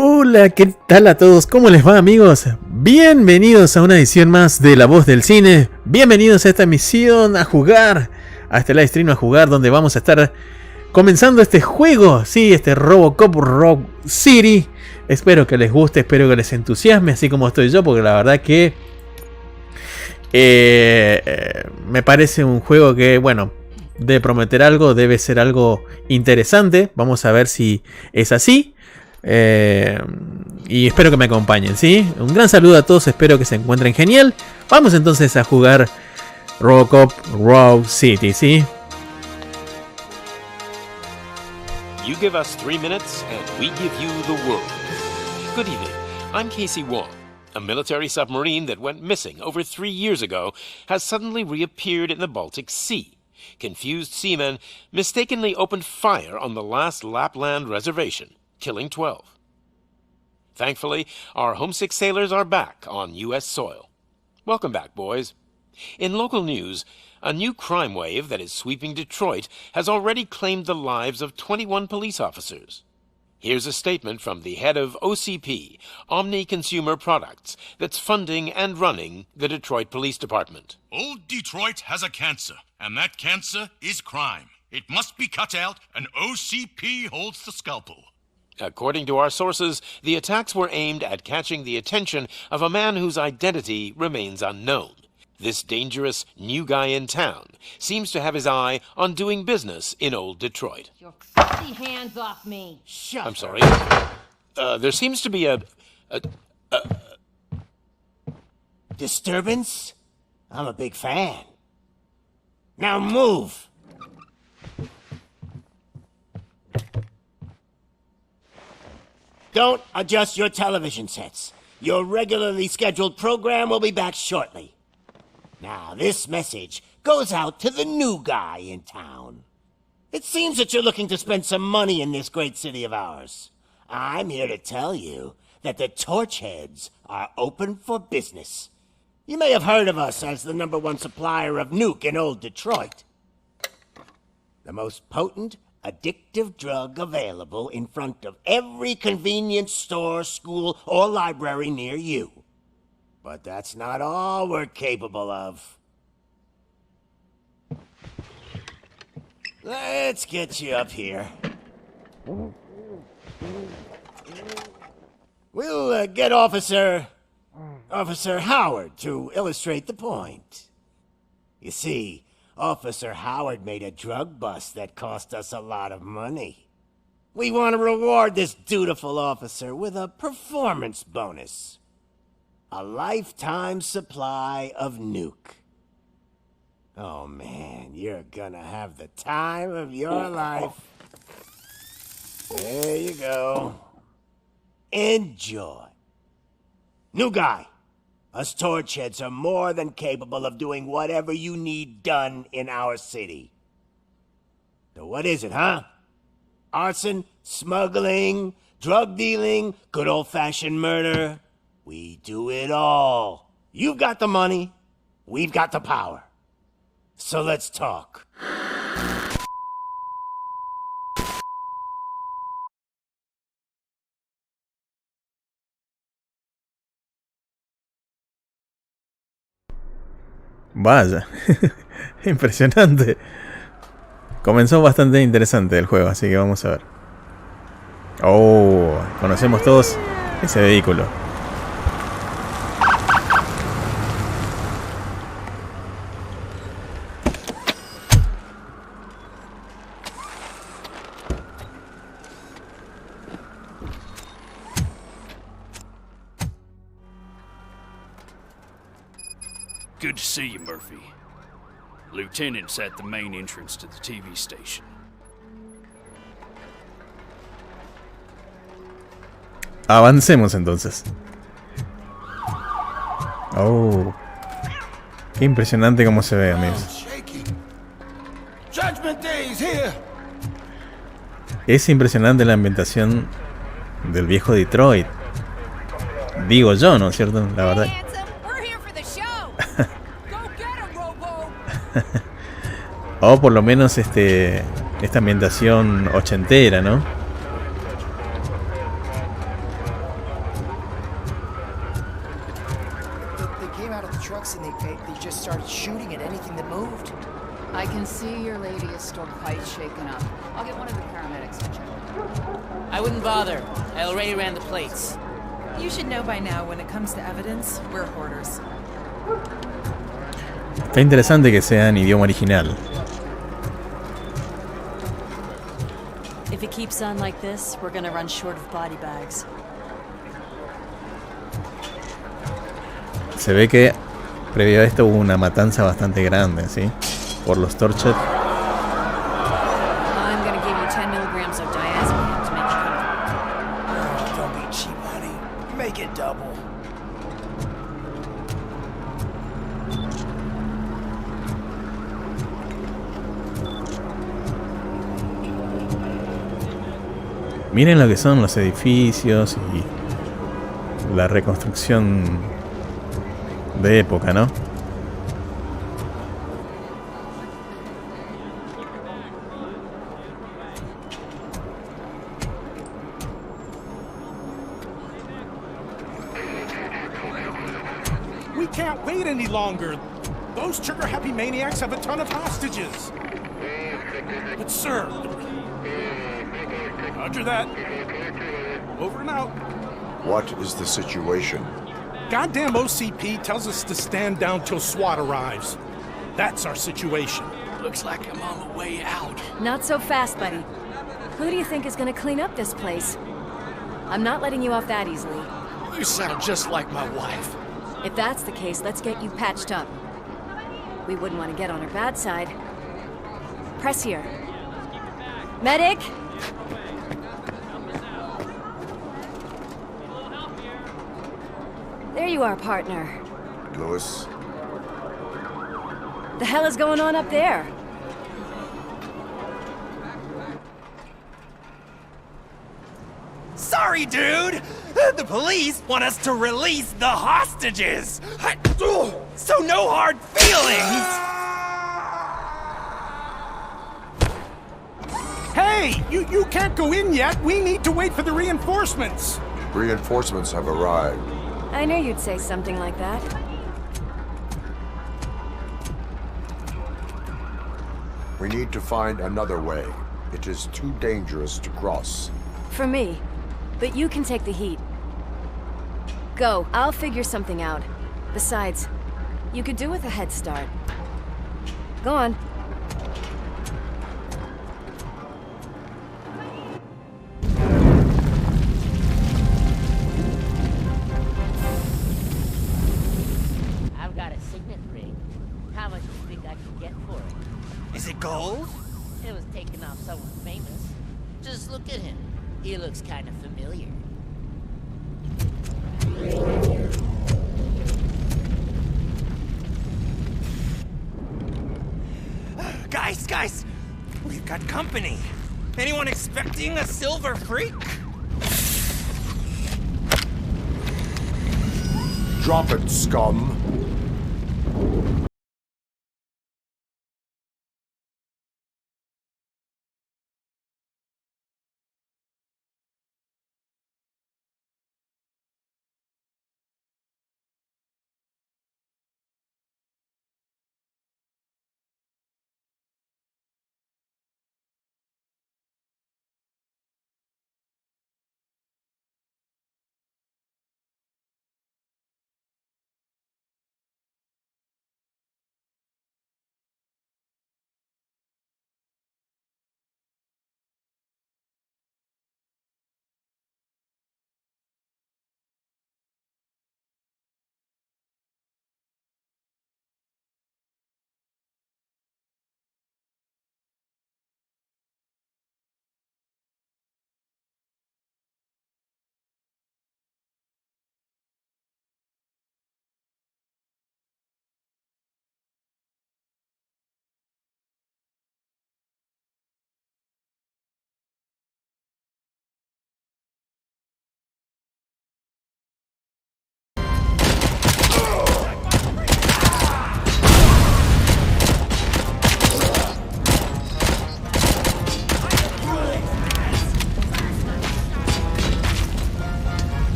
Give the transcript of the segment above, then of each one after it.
Hola, ¿qué tal a todos? ¿Cómo les va, amigos? Bienvenidos a una edición más de La Voz del Cine. Bienvenidos a esta emisión a jugar, a este live stream a jugar, donde vamos a estar comenzando este juego. Sí, este Robocop Rock City. Espero que les guste, espero que les entusiasme, así como estoy yo, porque la verdad que me parece un juego que, bueno, de prometer algo, debe ser algo interesante. Vamos a ver si es así. Y espero que me acompañen, ¿sí? Un gran saludo a todos, espero que se encuentren genial. Vamos entonces a jugar Robocop Rock City, ¿sí? You give us 3 minutes and we give you the world. Good evening. I'm Casey Wong. A military submarine that went missing over 3 years ago has suddenly reappeared in the Baltic Sea. Confused seamen mistakenly opened fire on the last Lapland reservation, killing 12. Thankfully, our homesick sailors are back on U.S. soil. Welcome back, boys. In local news, a new crime wave that is sweeping Detroit has already claimed the lives of 21 police officers. Here's a statement from the head of OCP, Omni Consumer Products, that's funding and running the Detroit Police Department. Old Detroit has a cancer, and that cancer is crime. It must be cut out, and OCP holds the scalpel. According to our sources, the attacks were aimed at catching the attention of a man whose identity remains unknown. This dangerous new guy in town seems to have his eye on doing business in old Detroit. Your filthy hands off me! Shut I'm sorry. There seems to be a disturbance? I'm a big fan. Now move! Don't adjust your television sets. Your regularly scheduled program will be back shortly. Now, this message goes out to the new guy in town. It seems that you're looking to spend some money in this great city of ours. I'm here to tell you that the Torchheads are open for business. You may have heard of us as the #1 supplier of nuke in old Detroit. The most potent, addictive drug available in front of every convenience store, school, or library near you. But that's not all we're capable of. Let's get you up here. We'll get Officer Howard to illustrate the point. You see, Officer Howard made a drug bust that cost us a lot of money. We want to reward this dutiful officer with a performance bonus. A lifetime supply of nuke. Oh man, you're gonna have the time of your life. There you go. Enjoy. New guy. Us Torchheads are more than capable of doing whatever you need done in our city. So what is it, huh? Arson, smuggling, drug dealing, good old-fashioned murder. We do it all. You've got the money, we've got the power. So let's talk. Vaya, impresionante. Comenzó bastante interesante el juego, así que vamos a ver. Oh, conocemos todos ese vehículo. Good to see you, Murphy. Lieutenant's at the main entrance to the TV station. Avancemos entonces. Oh, qué impresionante cómo se ve, amigos. Es impresionante la ambientación del viejo Detroit. Digo yo, ¿no es cierto? La verdad. O por lo menos esta ambientación ochentera, ¿no? came out of the trucks and they just started shooting at anything that moved. I can see your lady is still quite shaken up. I'll get one of the paramedics to check. I wouldn't bother. I already ran the plates. You should know by now, when it comes to evidence, we're hoarders. Está interesante que sea en idioma original. If it keeps on like this, we're gonna run short of body bags. Se ve que previo a esto hubo una matanza bastante grande, ¿sí? Por los torches. I'm gonna give you 10 milligrams of diazepam to make you comfortable. Oh, don't be cheap, honey. Make it double. Miren lo que son los edificios y la reconstrucción de época, ¿no? We can't wait any longer. Those trigger-happy maniacs have a ton of hostages. But sir... Roger that. Over and out. What is the situation? Goddamn OCP tells us to stand down till SWAT arrives. That's our situation. Looks like I'm on the way out. Not so fast, buddy. Who do you think is gonna clean up this place? I'm not letting you off that easily. You sound just like my wife. If that's the case, let's get you patched up. We wouldn't want to get on her bad side. Press here. Medic! There you are, partner. Lewis? The hell is going on up there? Sorry, dude! The police want us to release the hostages! So no hard feelings! Hey! You can't go in yet! We need to wait for the reinforcements! Reinforcements have arrived. I knew you'd say something like that. We need to find another way. It is too dangerous to cross. For me. But you can take the heat. Go. I'll figure something out. Besides, you could do with a head start. Go on. I've got a signet ring. How much do you think I could get for it? Is it gold? It was taken off someone famous. Just look at him. He looks kind of familiar. Guys! We've got company. Anyone expecting a silver freak? Drop it, scum!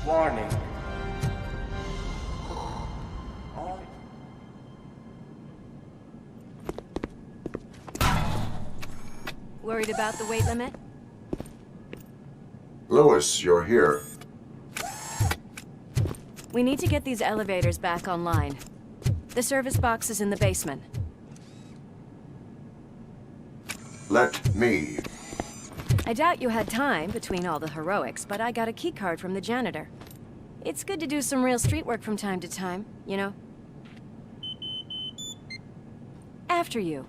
Warning. Worried about the weight limit? Lewis, you're here. We need to get these elevators back online. The service box is in the basement. Let me. I doubt you had time between all the heroics, but I got a keycard from the janitor. It's good to do some real street work from time to time, you know? After you.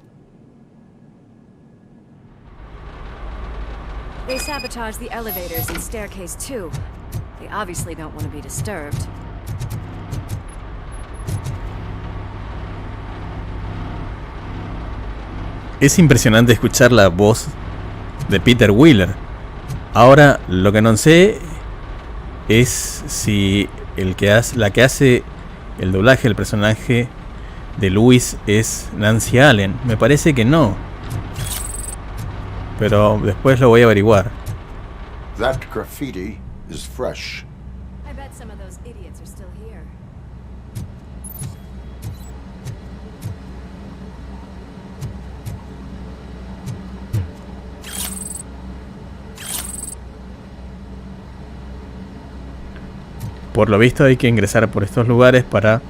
They sabotaged the elevators and staircase too. They obviously don't want to be disturbed. Es impresionante escuchar la voz de Peter Wheeler. Ahora, lo que no sé es si la que hace el doblaje del personaje de Louis es Nancy Allen. Me parece que no. Pero después lo voy a averiguar. That graffiti is fresh. I bet some of those idiots are still here. Por lo visto hay que ingresar por estos lugares para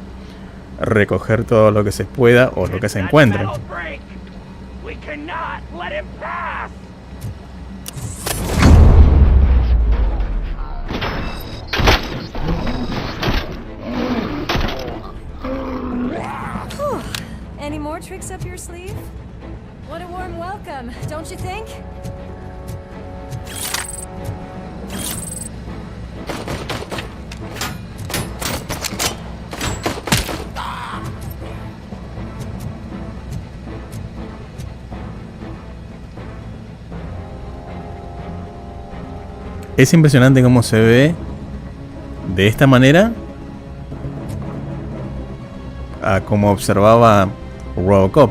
recoger todo lo que se pueda o lo que se encuentre. We cannot let him pass! Any more tricks up your sleeve? What a warm welcome, don't you think? Es impresionante cómo se ve de esta manera a como observaba Robocop.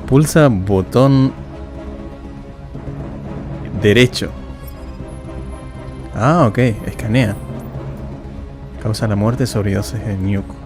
Pulsa botón derecho. Ah, ok, escanea. Causa la muerte sobredosis de Nuke.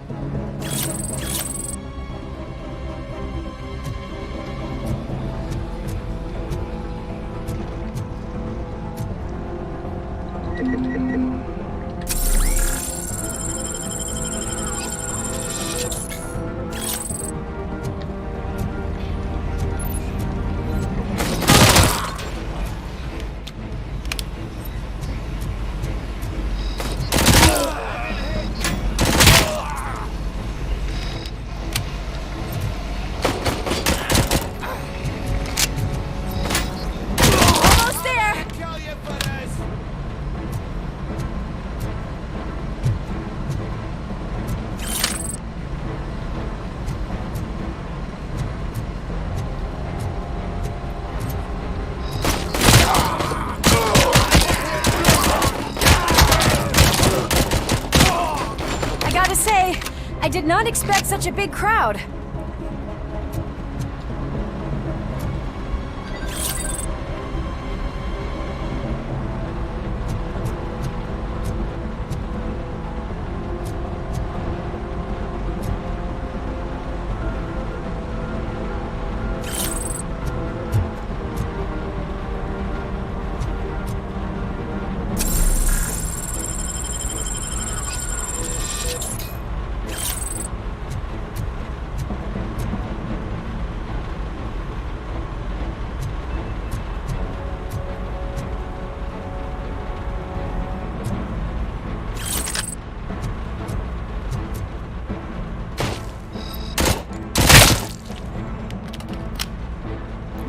I did not expect such a big crowd.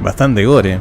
Bastante gore.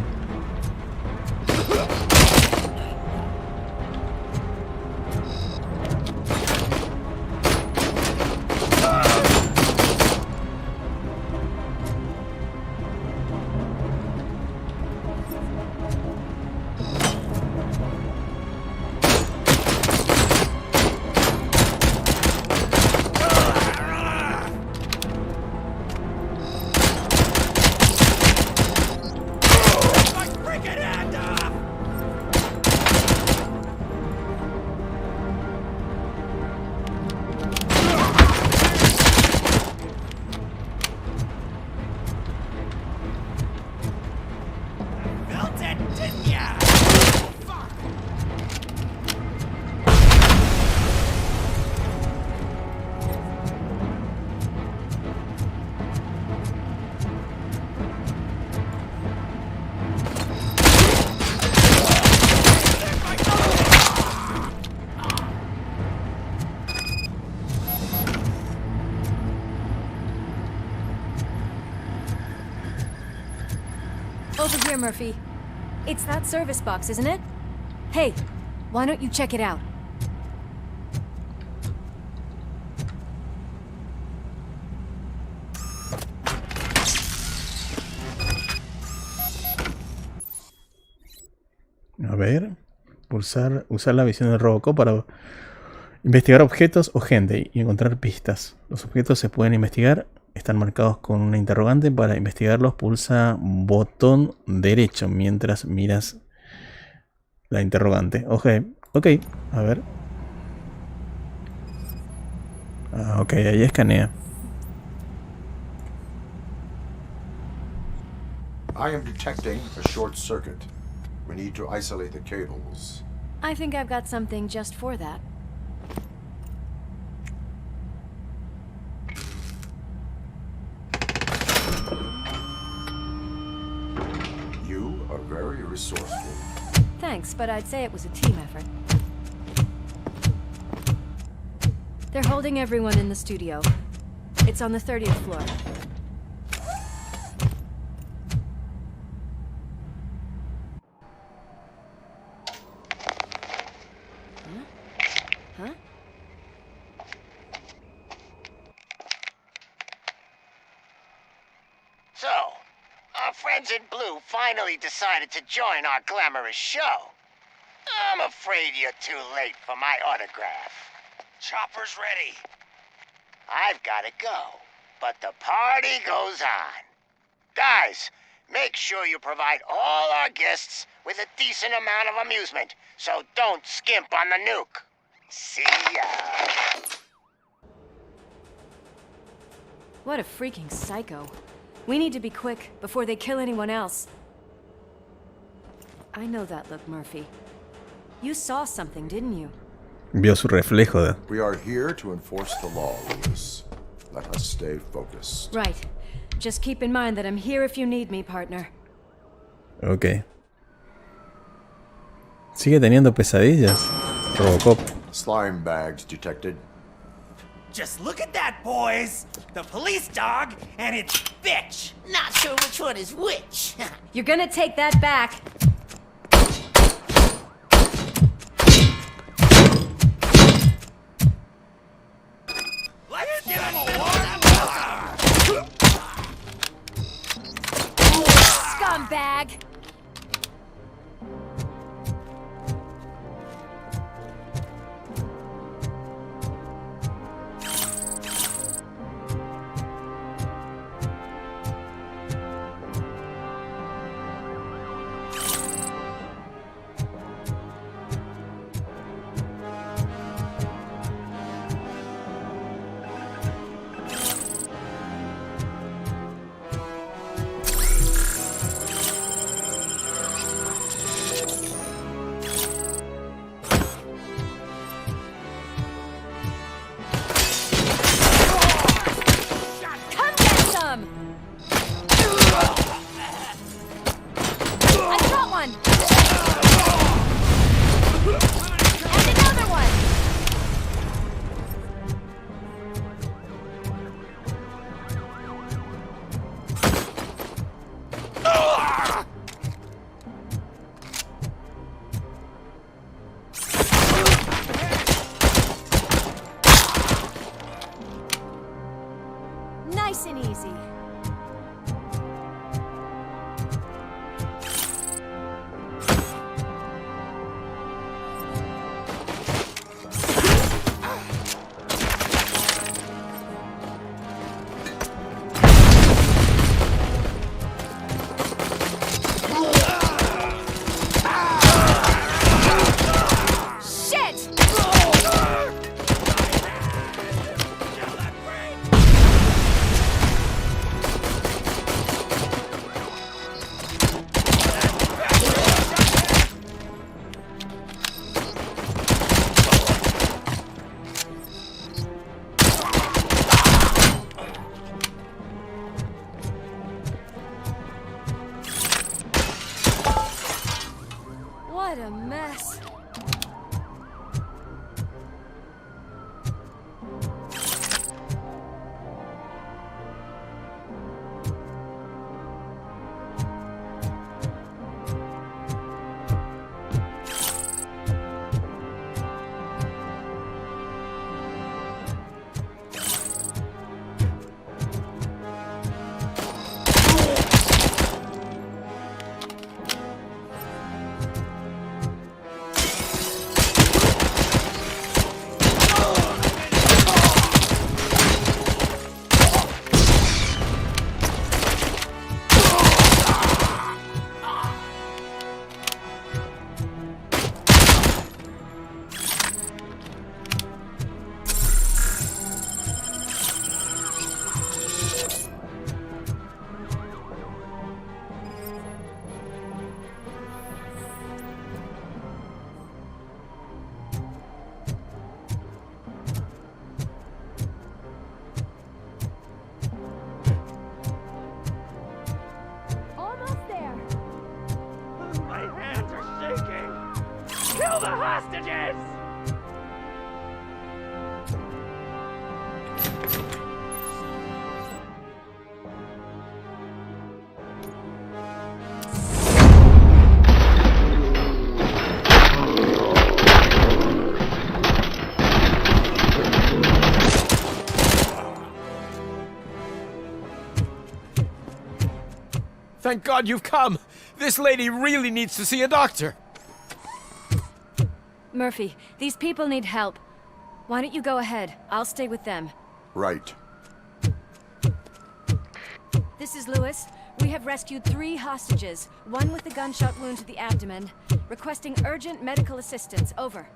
Over here, Murphy. It's that service box, isn't it? Hey, why don't you check it out? A ver, usar la visión del Robocop para investigar objetos o gente y encontrar pistas. Los objetos se pueden investigar, están marcados con una interrogante. Para investigarlos pulsa botón derecho mientras miras la interrogante. Ok, a ver. Ok, ahí escanea. I am detecting a short circuit. We need to isolate the cables. I think I've got something just for that. You are very resourceful. Thanks, but I'd say it was a team effort. They're holding everyone in the studio. It's on the 30th floor. Huh? So, our friends in blue finally decided to join our glamorous show. I'm afraid you're too late for my autograph. Chopper's ready. I've got to go, but the party goes on. Guys, make sure you provide all our guests with a decent amount of amusement, so don't skimp on the nuke. See ya. What a freaking psycho. We need to be quick before they kill anyone else. I know that look, Murphy. You saw something, didn't you? Vio su reflejo. We are here to enforce the law, Lewis. Let us stay focused. Right. Just keep in mind that I'm here if you need me, partner. Ok. Sigue teniendo pesadillas. Robocop. Slime bags detected. Just look at that, boys! The police dog and its bitch! Not sure which one is which. You're gonna take that back. Let's give him a Scumbag! Nice and easy. What a mess. Kill the hostages! Thank God you've come! This lady really needs to see a doctor! Murphy, these people need help. Why don't you go ahead? I'll stay with them. Right. This is Lewis. We have rescued 3 hostages, one with a gunshot wound to the abdomen. Requesting urgent medical assistance. Over.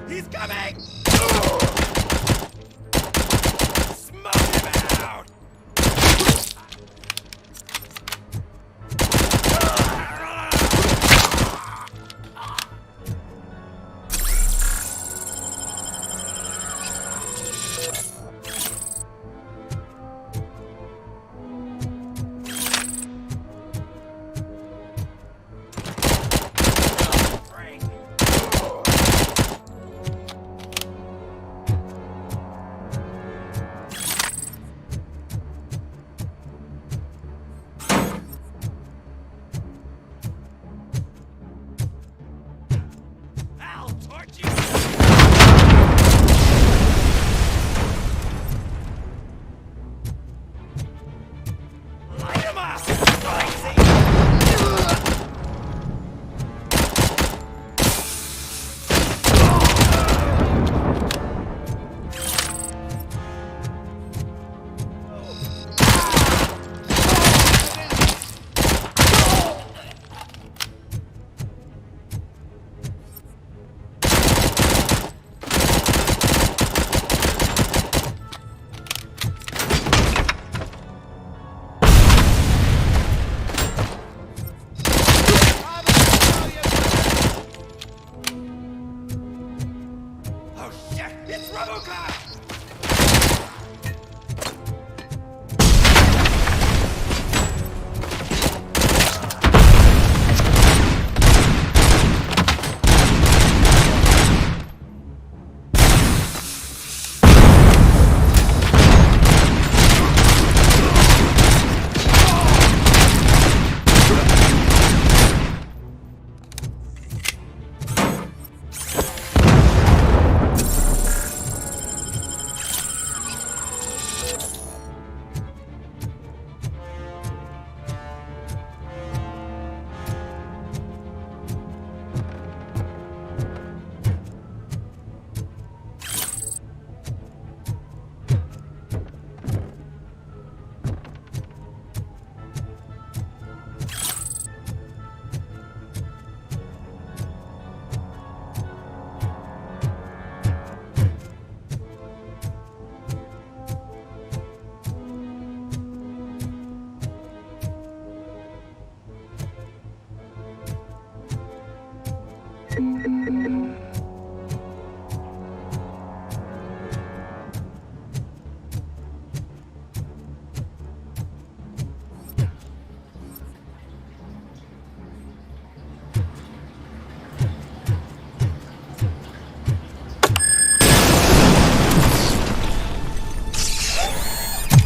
He's coming! Smoke him out!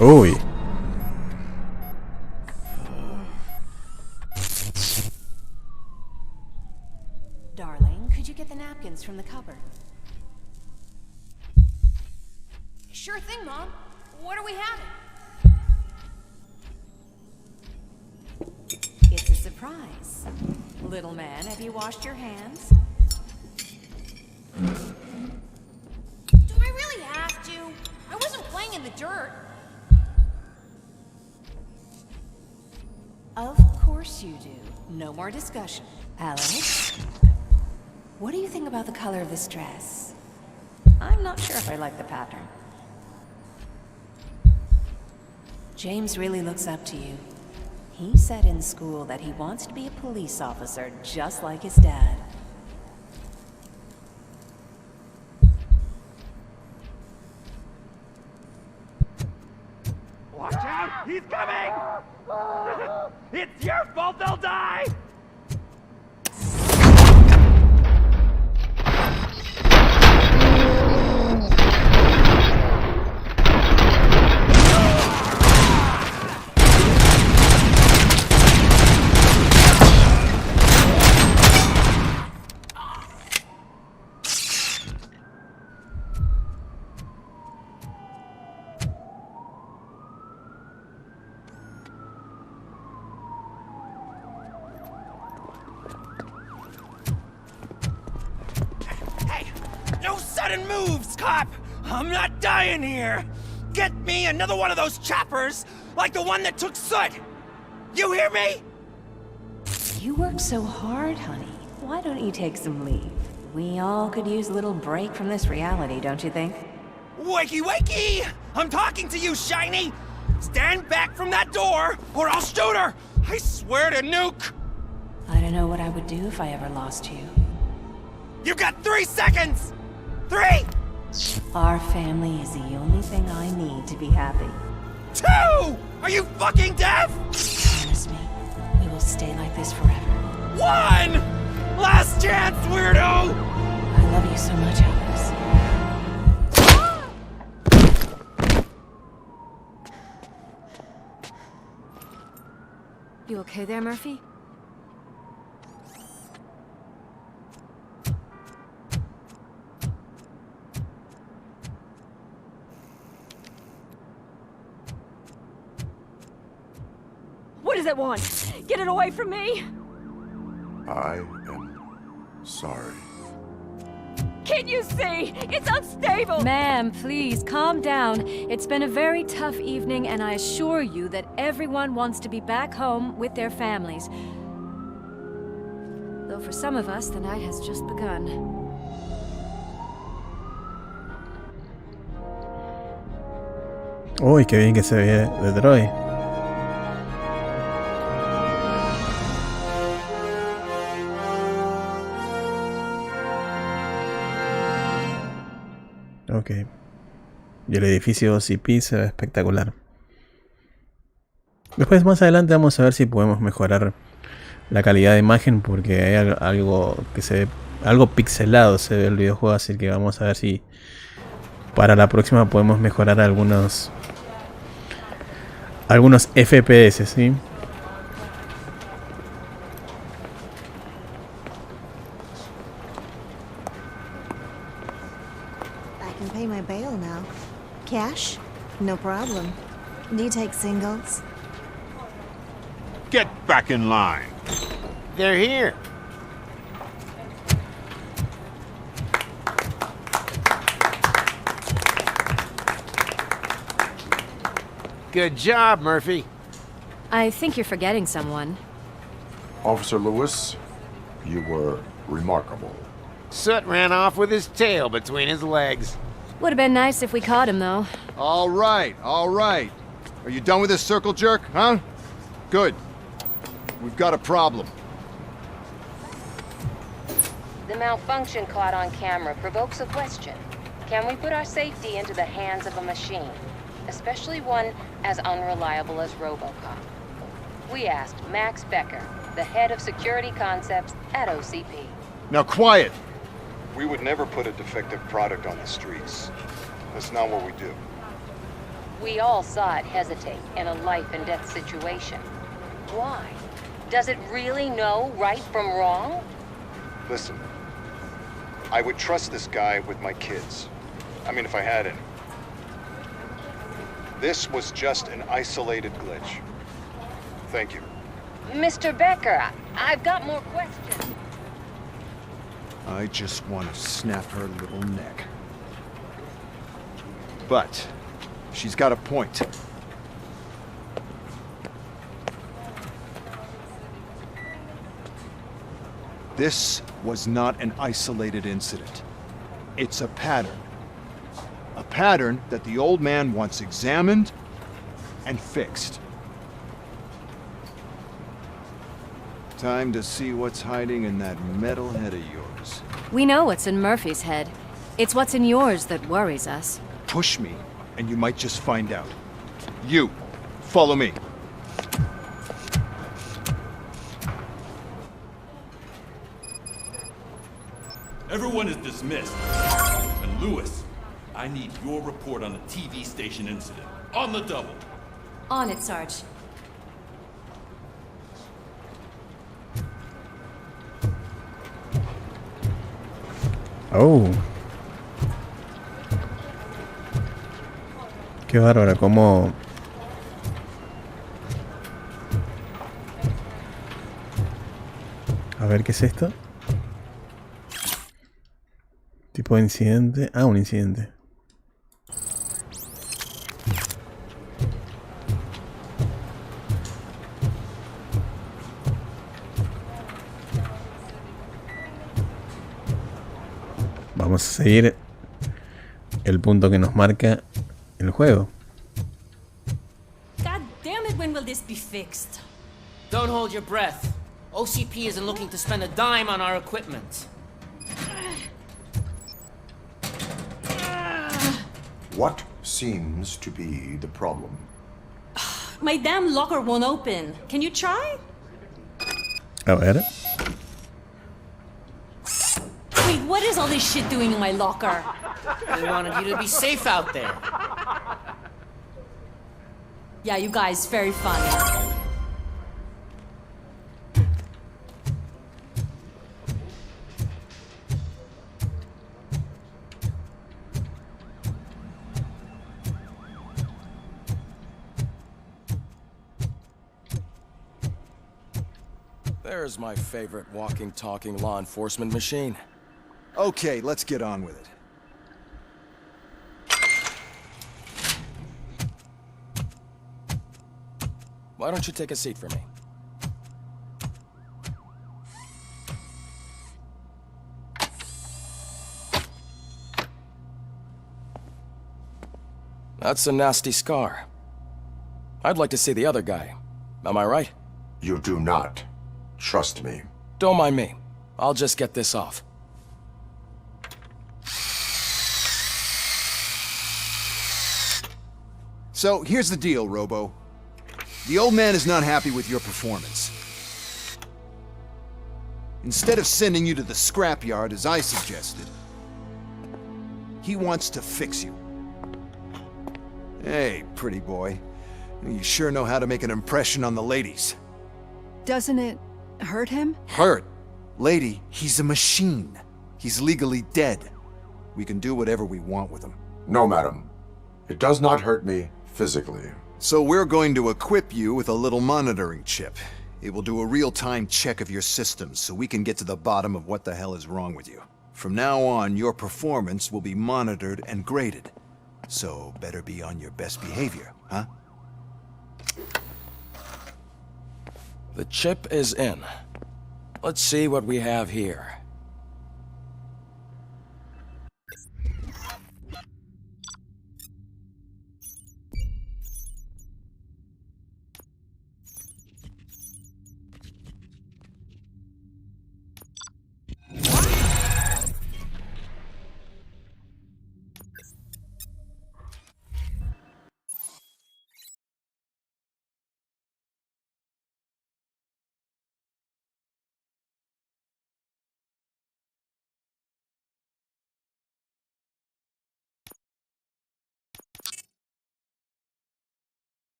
Uy. Darling, could you get the napkins from the cupboard? Sure thing, Mom. What are we having? It's a surprise. Little man, have you washed your hands? Do I really have to? I wasn't playing in the dirt. Of course you do. No more discussion. Alex, what do you think about the color of this dress? I'm not sure if I like the pattern. James really looks up to you. He said in school that he wants to be a police officer just like his dad. Watch out! He's coming! It's your fault they'll die! No sudden moves, cop! I'm not dying here! Get me another one of those choppers, like the one that took Soot! You hear me? You work so hard, honey. Why don't you take some leave? We all could use a little break from this reality, don't you think? Wakey, wakey! I'm talking to you, Shiny! Stand back from that door, or I'll shoot her! I swear to nuke! I don't know what I would do if I ever lost you. You got 3 seconds! 3! Our family is the only thing I need to be happy. 2! Are you fucking deaf? Promise me, we will stay like this forever. 1! Last chance, weirdo! I love you so much, Alex. You okay there, Murphy? What does it want? Get it away from me! I am sorry. Can't you see? It's unstable! Ma'am, please, calm down. It's been a very tough evening, and I assure you that everyone wants to be back home with their families. Though for some of us, the night has just begun. Uy, qué bien que se ve Detroit. Ok. Y el edificio CP se ve espectacular. Después más adelante vamos a ver si podemos mejorar la calidad de imagen, porque hay algo que se ve, algo pixelado se ve el videojuego, así que vamos a ver si para la próxima podemos mejorar algunos FPS, ¿sí? Pay my bail now. Cash? No problem. Do you take singles? Get back in line. They're here. Good job, Murphy. I think you're forgetting someone. Officer Lewis, you were remarkable. Soot ran off with his tail between his legs. Would have been nice if we caught him, though. All right, all right. Are you done with this circle jerk, huh? Good. We've got a problem. The malfunction caught on camera provokes a question. Can we put our safety into the hands of a machine, especially one as unreliable as Robocop? We asked Max Becker, the head of security concepts at OCP. Now quiet! We would never put a defective product on the streets. That's not what we do. We all saw it hesitate in a life and death situation. Why? Does it really know right from wrong? Listen, I would trust this guy with my kids. I mean, if I had any. This was just an isolated glitch. Thank you. Mr. Becker, I've got more questions. I just want to snap her little neck. But she's got a point. This was not an isolated incident. It's a pattern. A pattern that the old man wants examined and fixed. Time to see what's hiding in that metal head of yours. We know what's in Murphy's head. It's what's in yours that worries us. Push me, and you might just find out. You, follow me. Everyone is dismissed. And Lewis, I need your report on the TV station incident. On the double. On it, Sarge. Oh. Qué bárbaro, cómo... A ver, ¿qué es esto? Tipo de incidente. Ah, un incidente. Vamos a seguir el punto que nos marca el juego. God damn it, when will this be fixed? Don't hold your breath. OCP isn't looking to spend a dime on our equipment. What seems to be the problem? My damn locker won't open. Can you try? A ver. Wait, what is all this shit doing in my locker? We wanted you to be safe out there. Yeah, you guys, very funny. There's my favorite walking, talking law enforcement machine. Okay, let's get on with it. Why don't you take a seat for me? That's a nasty scar. I'd like to see the other guy. Am I right? You do not. Trust me. Don't mind me. I'll just get this off. So, here's the deal, Robo. The old man is not happy with your performance. Instead of sending you to the scrapyard as I suggested, he wants to fix you. Hey, pretty boy. You sure know how to make an impression on the ladies. Doesn't it hurt him? Hurt? Lady, he's a machine. He's legally dead. We can do whatever we want with him. No, madam. It does not hurt me physically. So we're going to equip you with a little monitoring chip. It will do a real-time check of your systems so we can get to the bottom of what the hell is wrong with you. From now on, your performance will be monitored and graded. So better be on your best behavior, huh? The chip is in. Let's see what we have here.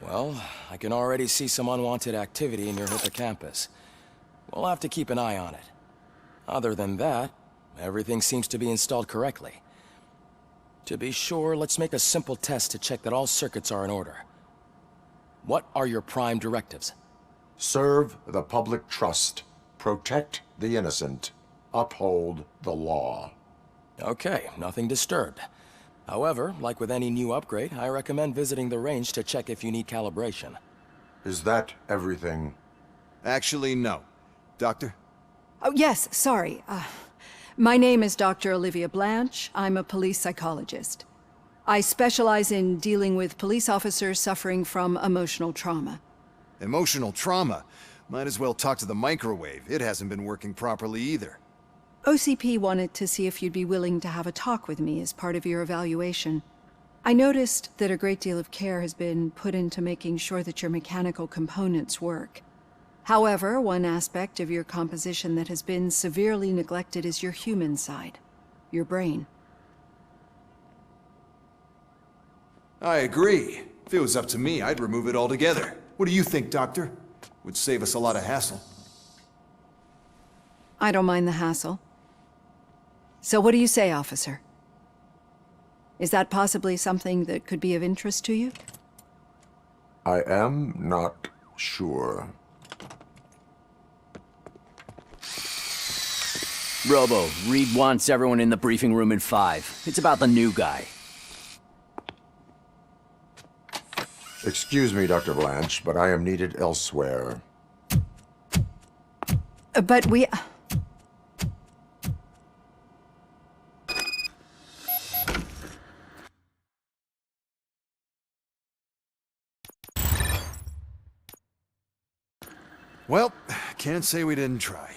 Well, I can already see some unwanted activity in your hippocampus. We'll have to keep an eye on it. Other than that, everything seems to be installed correctly. To be sure, let's make a simple test to check that all circuits are in order. What are your prime directives? Serve the public trust. Protect the innocent. Uphold the law. Okay, nothing disturbed. However, like with any new upgrade, I recommend visiting the range to check if you need calibration. Is that everything? Actually, no. Doctor? Oh, yes, sorry. My name is Dr. Olivia Blanche. I'm a police psychologist. I specialize in dealing with police officers suffering from emotional trauma. Emotional trauma? Might as well talk to the microwave. It hasn't been working properly either. OCP wanted to see if you'd be willing to have a talk with me as part of your evaluation. I noticed that a great deal of care has been put into making sure that your mechanical components work. However, one aspect of your composition that has been severely neglected is your human side, your brain. I agree. If it was up to me, I'd remove it altogether. What do you think, Doctor? Would save us a lot of hassle. I don't mind the hassle. So what do you say, officer? Is that possibly something that could be of interest to you? I am not sure. Robo, Reed wants everyone in the briefing room in 5. It's about the new guy. Excuse me, Dr. Blanche, but I am needed elsewhere. But we... Well, can't say we didn't try.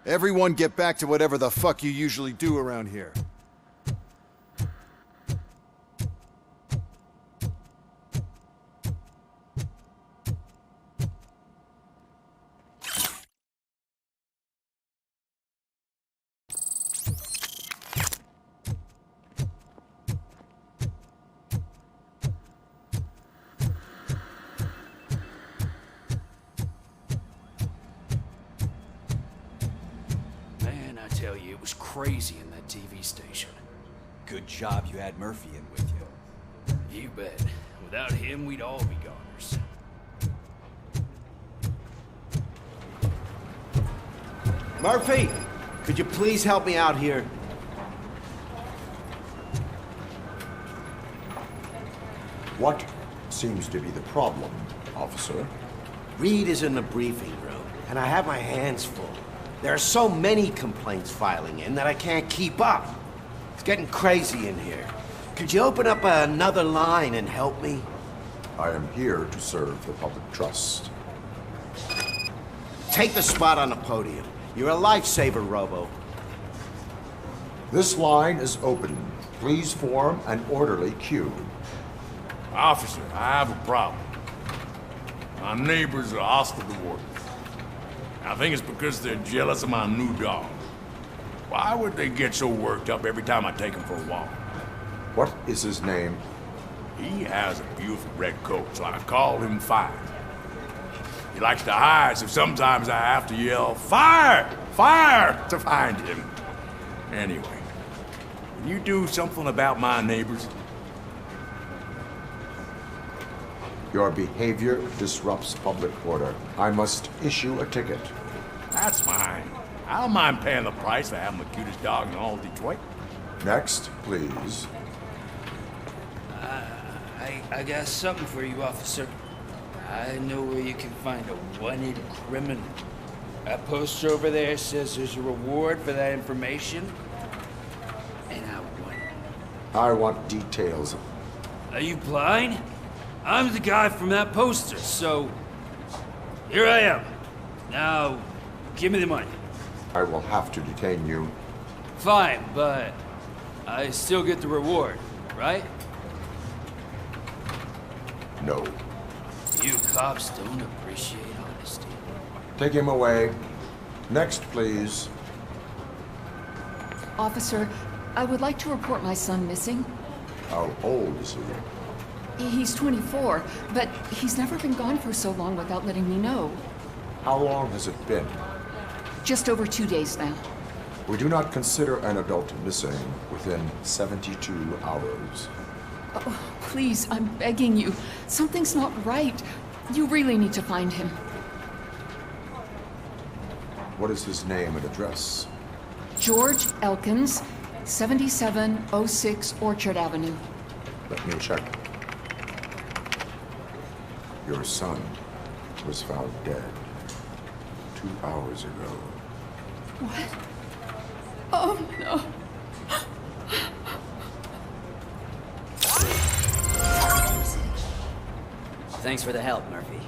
Everyone get back to whatever the fuck you usually do around here. Crazy in that TV station. Good job you had Murphy in with you. You bet. Without him, we'd all be goners. Murphy, could you please help me out here? What seems to be the problem, officer? Reed is in the briefing room, and I have my hands full. There are so many complaints filing in that I can't keep up. It's getting crazy in here. Could you open up another line and help me? I am here to serve the public trust. Take the spot on the podium. You're a lifesaver, Robo. This line is open. Please form an orderly queue. Officer, I have a problem. My neighbors are hostile toward us. I think it's because they're jealous of my new dog. Why would they get so worked up every time I take him for a walk? What is his name? He has a beautiful red coat, so I call him Fire. He likes to hide, so sometimes I have to yell, "Fire! Fire!" to find him. Anyway, can you do something about my neighbors? Your behavior disrupts public order. I must issue a ticket. That's fine. I don't mind paying the price for having the cutest dog in all of Detroit. Next, please. I got something for you, officer. I know where you can find a wanted criminal. That poster over there says there's a reward for that information. And I want details. Are you blind? I'm the guy from that poster, so... Here I am. Now, give me the money. I will have to detain you. Fine, but I still get the reward, right? No. You cops don't appreciate honesty. Take him away. Next, please. Officer, I would like to report my son missing. How old is he? He's 24, but he's never been gone for so long without letting me know. How long has it been? Just over 2 days now. We do not consider an adult missing within 72 hours. Oh, please, I'm begging you. Something's not right. You really need to find him. What is his name and address? George Elkins, 7706 Orchard Avenue. Let me check. Your son was found dead 2 hours ago. What? Oh, no. Thanks for the help, Murphy.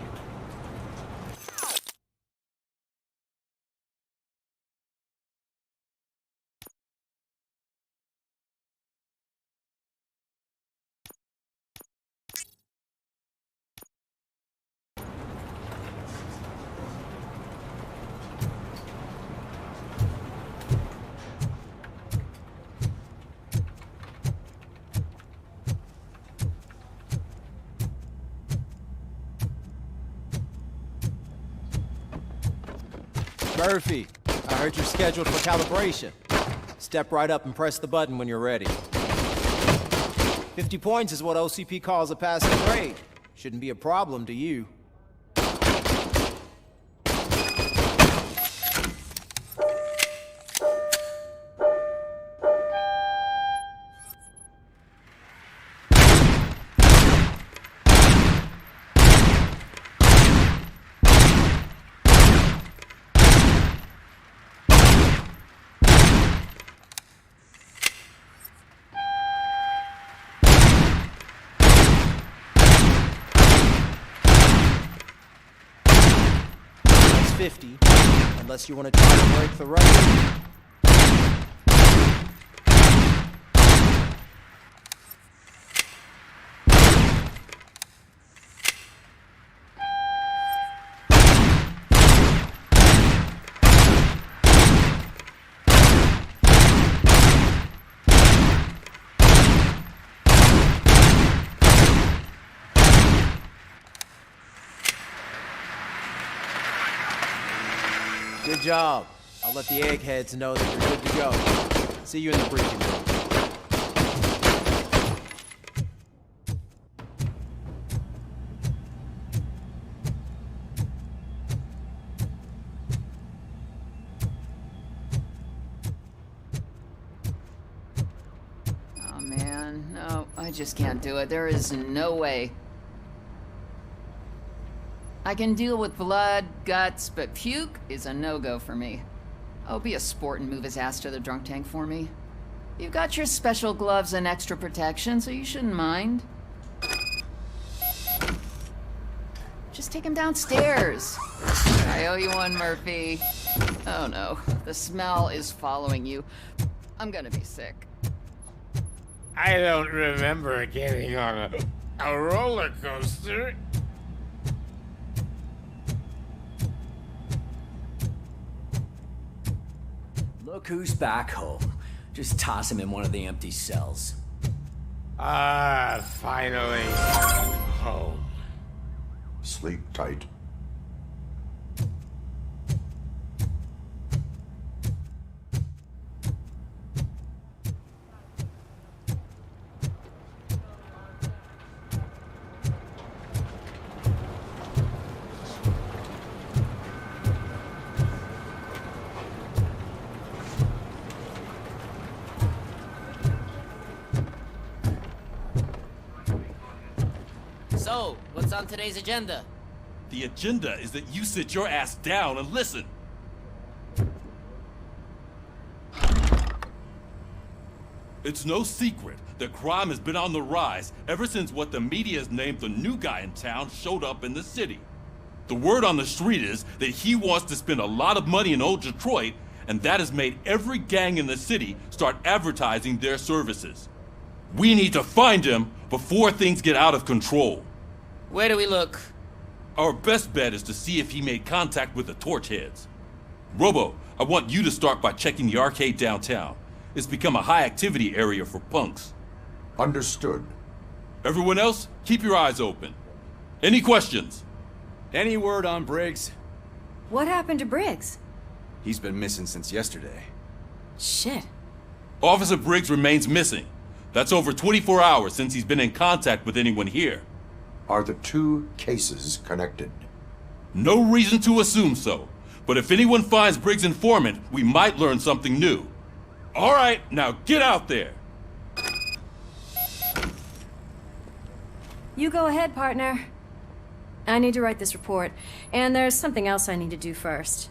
Murphy, I heard you're scheduled for calibration. Step right up and press the button when you're ready. 50 points is what OCP calls a passing grade. Shouldn't be a problem to you. That's 50, unless you want to try to break the record. Good job. I'll let the eggheads know that you're good to go. See you in the briefing room. Oh, man. No, I just can't do it. There is no way. I can deal with blood, guts, but puke is a no-go for me. Oh, be a sport and move his ass to the drunk tank for me. You've got your special gloves and extra protection, so you shouldn't mind. Just take him downstairs. I owe you one, Murphy. Oh no, the smell is following you. I'm gonna be sick. I don't remember getting on a roller coaster. Look who's back home. Just toss him in one of the empty cells. Ah, finally. Home. Sleep tight. So, what's on today's agenda? The agenda is that you sit your ass down and listen. It's no secret that crime has been on the rise ever since what the media has named the new guy in town showed up in the city. The word on the street is that he wants to spend a lot of money in old Detroit, and that has made every gang in the city start advertising their services. We need to find him before things get out of control. Where do we look? Our best bet is to see if he made contact with the torch heads. Robo, I want you to start by checking the arcade downtown. It's become a high-activity area for punks. Understood. Everyone else, keep your eyes open. Any questions? Any word on Briggs? What happened to Briggs? He's been missing since yesterday. Shit. Officer Briggs remains missing. That's over 24 hours since he's been in contact with anyone here. Are the two cases connected? No reason to assume so. But if anyone finds Briggs' informant, we might learn something new. All right, now get out there. You go ahead, partner. I need to write this report, and there's something else I need to do first.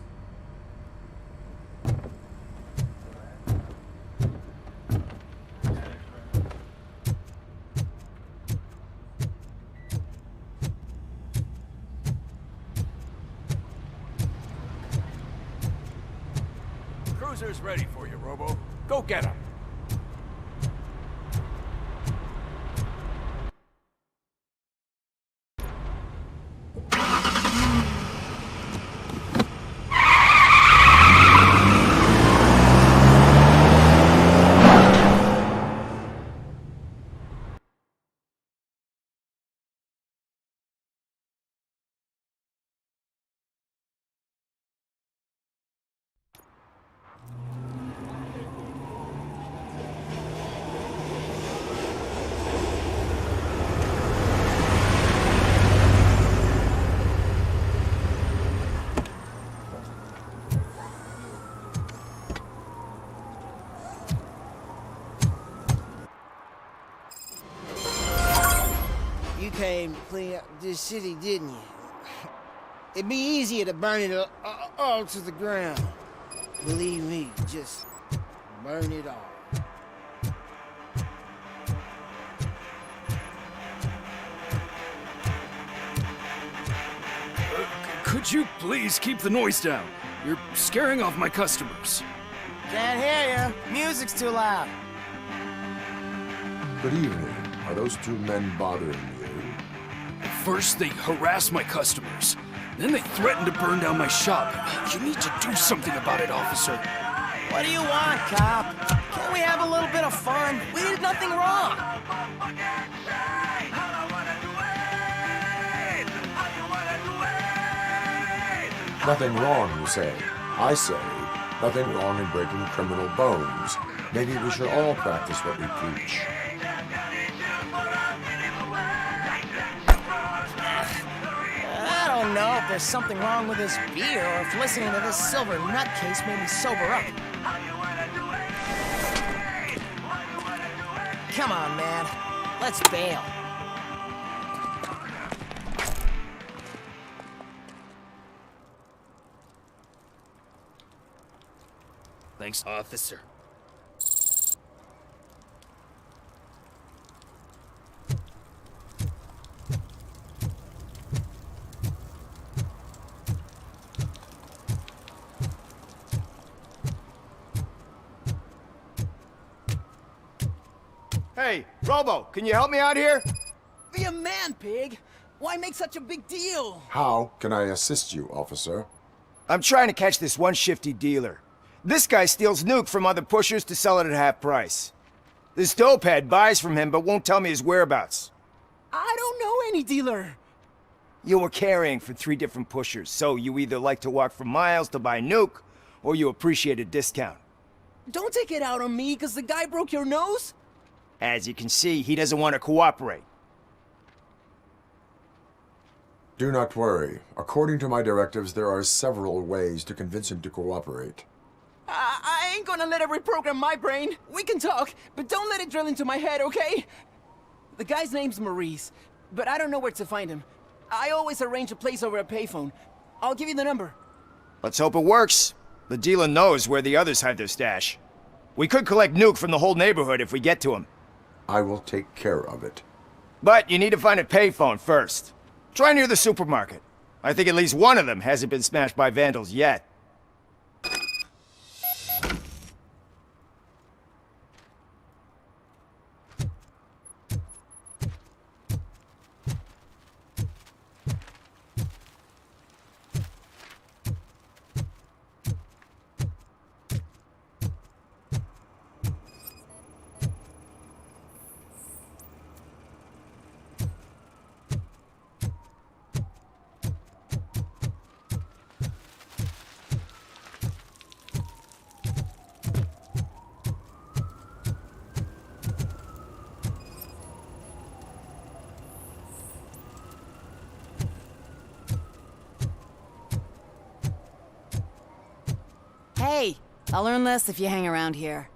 Cruiser's ready for you, Robo. Go get him. You came to clean up this city, didn't you? It'd be easier to burn it all to the ground. Believe me, just burn it all. Could you please keep the noise down? You're scaring off my customers. Can't hear you. Music's too loud. Good evening. Are those two men bothering you? First, they harass my customers. Then they threaten to burn down my shop. You need to do something about it, officer. What do you want, cop? Can't we have a little bit of fun? We did nothing wrong. Nothing wrong, you say. I say, nothing wrong in breaking criminal bones. Maybe we should all practice what we preach. I don't know if there's something wrong with this beer or if listening to this silver nutcase made me sober up. Come on, man. Let's bail. Thanks, officer. Hey, Robo, can you help me out here? Be a man, pig. Why make such a big deal? How can I assist you, officer? I'm trying to catch this one shifty dealer. This guy steals nuke from other pushers to sell it at half price. This dopehead buys from him but won't tell me his whereabouts. I don't know any dealer. You were carrying for 3 different pushers, so you either like to walk for miles to buy nuke, or you appreciate a discount. Don't take it out on me, because the guy broke your nose? As you can see, he doesn't want to cooperate. Do not worry. According to my directives, there are several ways to convince him to cooperate. I ain't gonna let it reprogram my brain. We can talk, but don't let it drill into my head, okay? The guy's name's Maurice, but I don't know where to find him. I always arrange a place over a payphone. I'll give you the number. Let's hope it works. The dealer knows where the others hide their stash. We could collect nuke from the whole neighborhood if we get to him. I will take care of it. But you need to find a payphone first. Try near the supermarket. I think at least one of them hasn't been smashed by vandals yet. Hey, I'll learn less if you hang around here.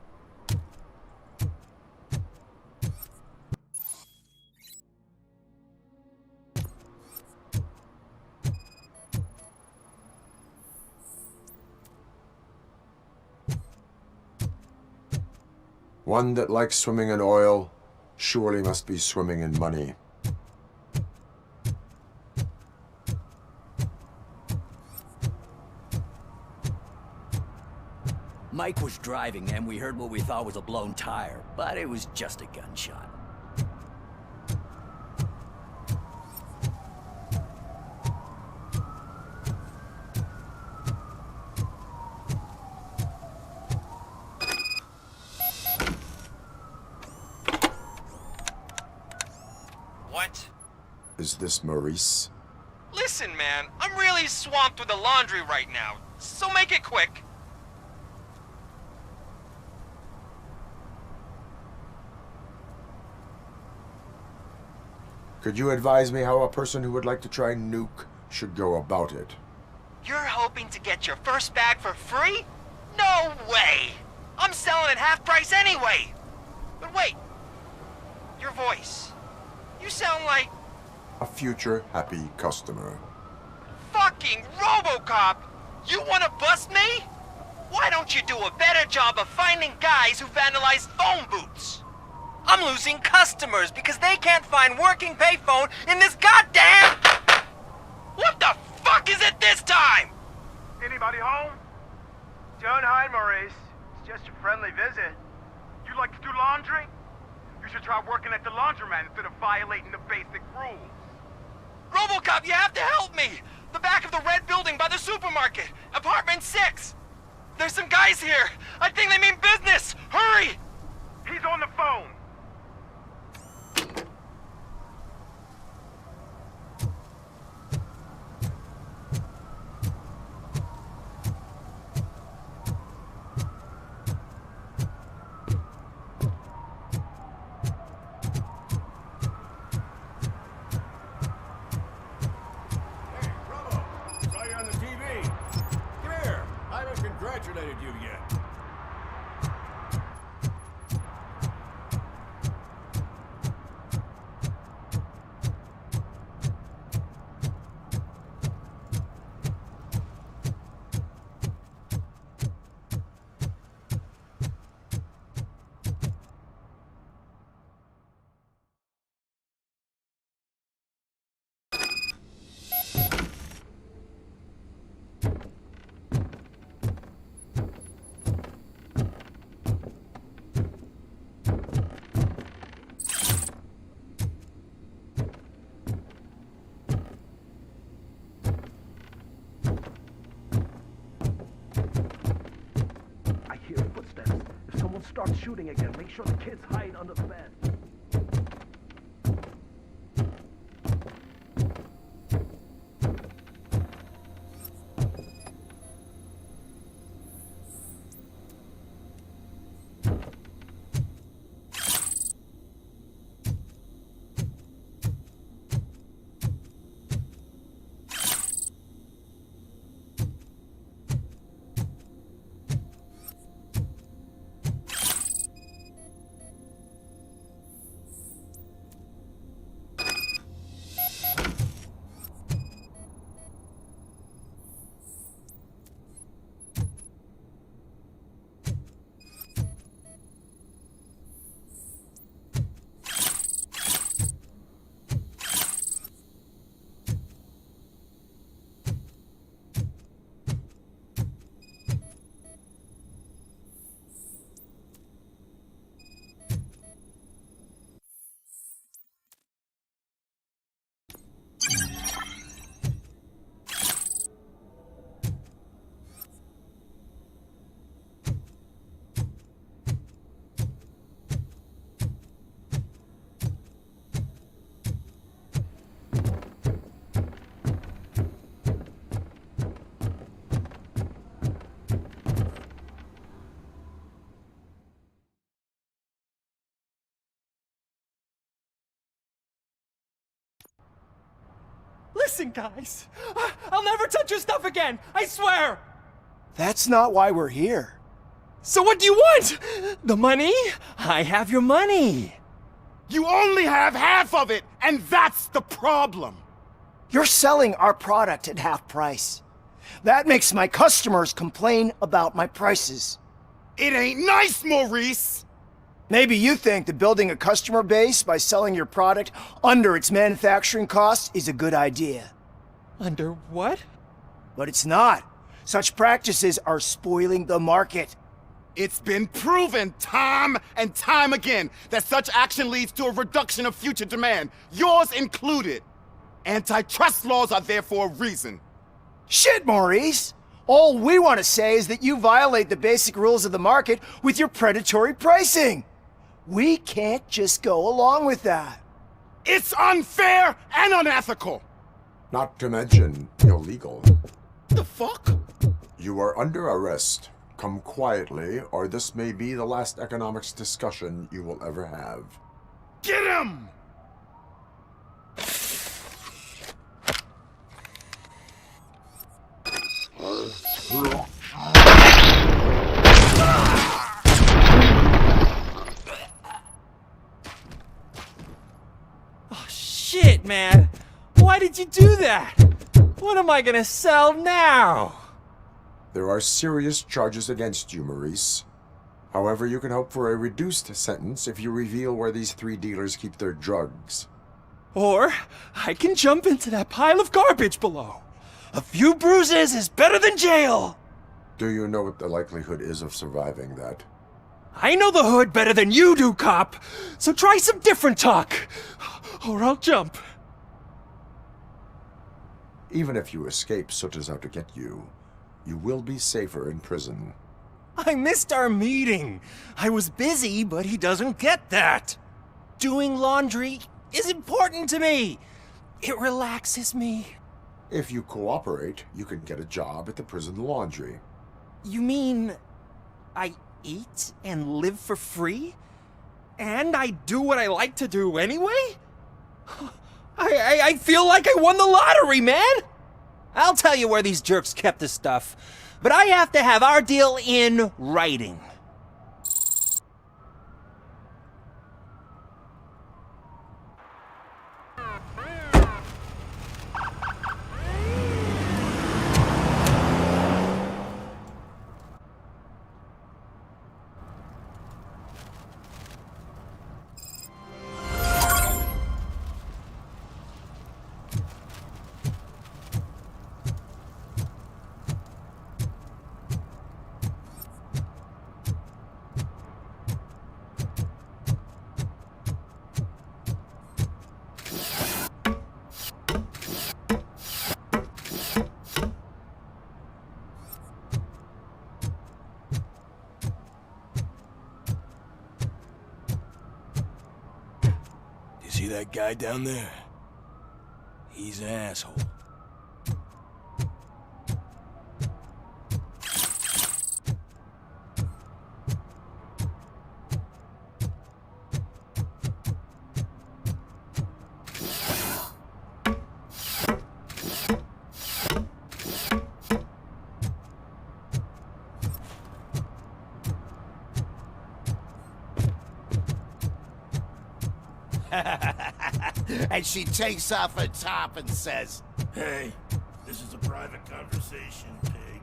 One that likes swimming in oil surely must be swimming in money. Mike was driving and we heard what we thought was a blown tire, but it was just a gunshot. What? Is this Maurice? Listen, man, I'm really swamped with the laundry right now, so make it quick. Could you advise me how a person who would like to try nuke should go about it? You're hoping to get your first bag for free? No way! I'm selling at half price anyway! But wait, your voice. You sound like... A future happy customer. fucking Robocop! You wanna bust me? Why don't you do a better job of finding guys who vandalize phone booths? I'm losing customers because they can't find working payphone in this goddamn... What the fuck is it this time? Anybody home? Don't hide, Maurice. It's just a friendly visit. You like to do laundry? You should try working at the laundromat instead of violating the basic rules. Robocop, you have to help me! The back of the red building by the supermarket. Apartment 6. There's some guys here. I think they mean business. Hurry! He's on the phone. Congratulated you yet. Start shooting again. Make sure the kids hide under the bed. Listen, guys. I'll never touch your stuff again. I swear. That's not why we're here. So what do you want? The money? I have your money. You only have half of it, and that's the problem. You're selling our product at half price. That makes my customers complain about my prices. It ain't nice, Maurice! Maybe you think that building a customer base by selling your product under its manufacturing costs is a good idea. Under what? But it's not. Such practices are spoiling the market. It's been proven time and time again that such action leads to a reduction of future demand, yours included. Antitrust laws are there for a reason. Shit, Maurice! All we want to say is that you violate the basic rules of the market with your predatory pricing. We can't just go along with that. It's unfair and unethical! Not to mention illegal. The fuck? You are under arrest. Come quietly, or this may be the last economics discussion you will ever have. Get him! Oh, shit, man. Why did you do that? What am I gonna sell now? There are serious charges against you, Maurice. However, you can hope for a reduced sentence if you reveal where these 3 dealers keep their drugs. Or I can jump into that pile of garbage below. A few bruises is better than jail. Do you know what the likelihood is of surviving that? I know the hood better than you do, cop. So try some different talk, or I'll jump. Even if you escape Soot is out to get you, you will be safer in prison. I missed our meeting. I was busy, but he doesn't get that. Doing laundry is important to me. It relaxes me. If you cooperate, you can get a job at the prison laundry. You mean I eat and live for free? And I do what I like to do anyway? I feel like I won the lottery, man! I'll tell you where these jerks kept the stuff, but I have to have our deal in writing. See that guy down there? He's an asshole. And she takes off her top and says, "Hey, this is a private conversation, pig."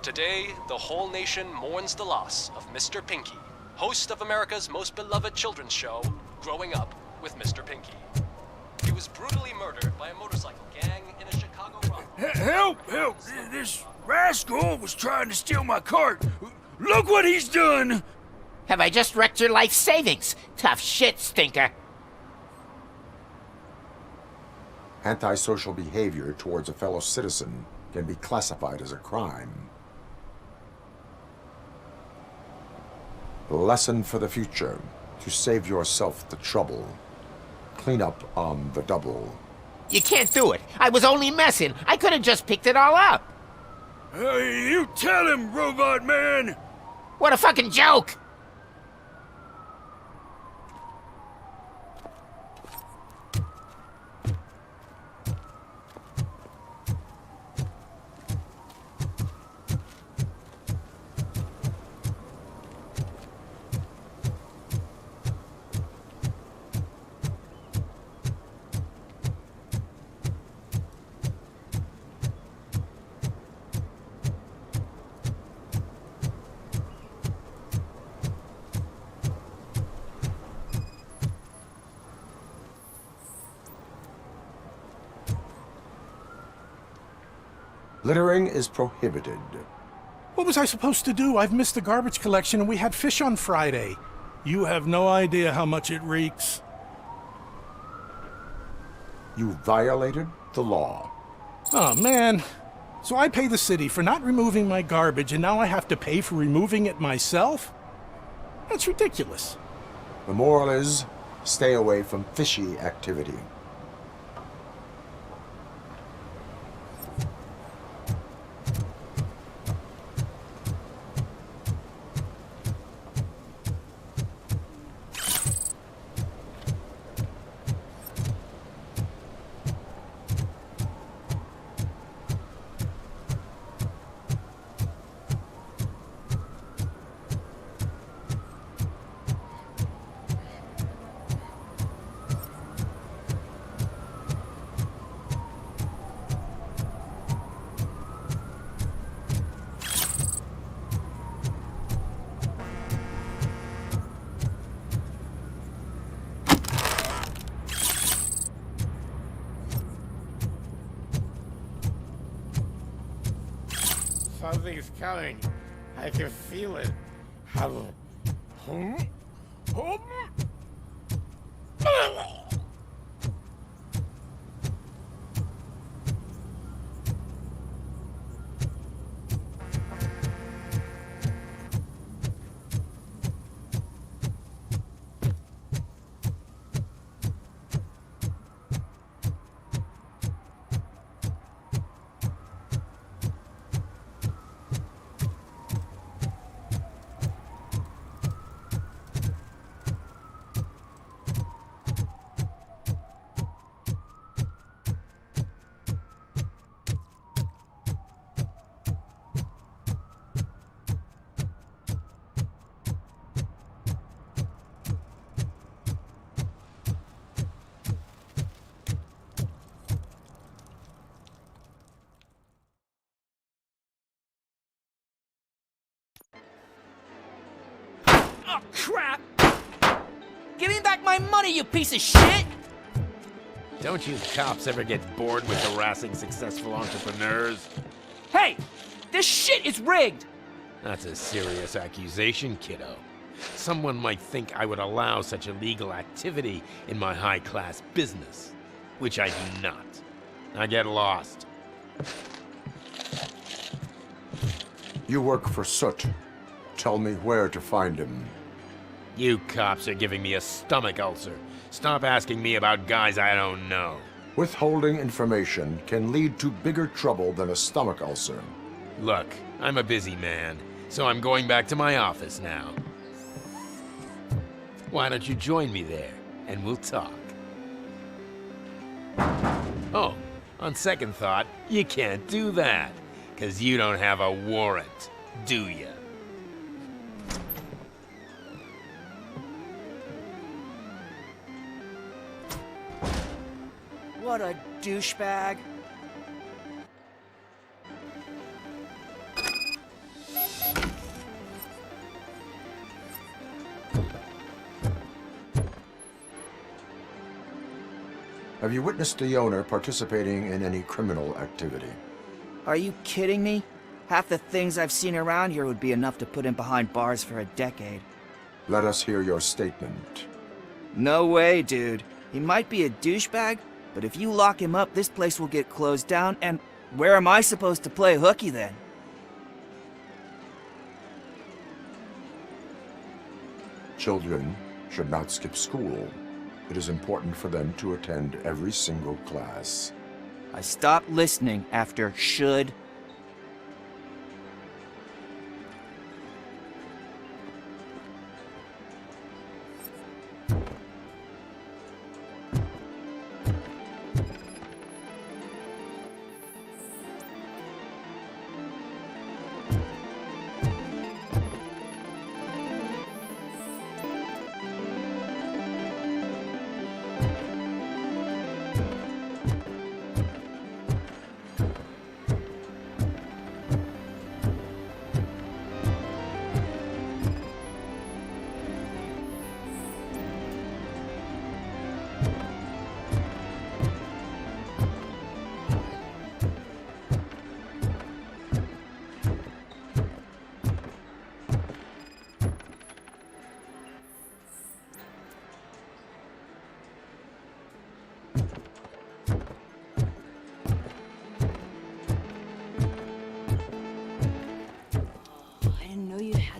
Today, the whole nation mourns the loss of Mr. Pinky, host of America's most beloved children's show, Growing Up with Mr. Pinky. He was brutally murdered by a motorcycle gang in a Chicago robbery. Help! Help! This rascal was trying to steal my cart. Look what he's done! Have I just wrecked your life savings? Tough shit, stinker. Antisocial behavior towards a fellow citizen can be classified as a crime. Lesson for the future. To save yourself the trouble. Clean up on the double. You can't do it. I was only messing. I could have just picked it all up. Hey, you tell him, Robot Man! What a fucking joke! Littering is prohibited. What was I supposed to do? I've missed the garbage collection and we had fish on Friday. You have no idea how much it reeks. You violated the law. Oh, man. So I pay the city for not removing my garbage and now I have to pay for removing it myself? That's ridiculous. The moral is, stay away from fishy activity. Something's coming. I can feel it. Hum. Hum. Hum. Oh, crap! Give me back my money, you piece of shit! Don't you cops ever get bored with harassing successful entrepreneurs? Hey! This shit is rigged! That's a serious accusation, kiddo. Someone might think I would allow such illegal activity in my high-class business, which I do not. Now get lost. You work for Soot. Tell me where to find him. You cops are giving me a stomach ulcer. Stop asking me about guys I don't know. Withholding information can lead to bigger trouble than a stomach ulcer. Look, I'm a busy man, so I'm going back to my office now. Why don't you join me there, and we'll talk. Oh, on second thought, you can't do that, 'cause you don't have a warrant, do ya? What a douchebag. Have you witnessed the owner participating in any criminal activity? Are you kidding me? Half the things I've seen around here would be enough to put him behind bars for a decade. Let us hear your statement. No way, dude. He might be a douchebag, but if you lock him up, this place will get closed down, and where am I supposed to play hooky then? Children should not skip school. It is important for them to attend every single class. I stopped listening after should.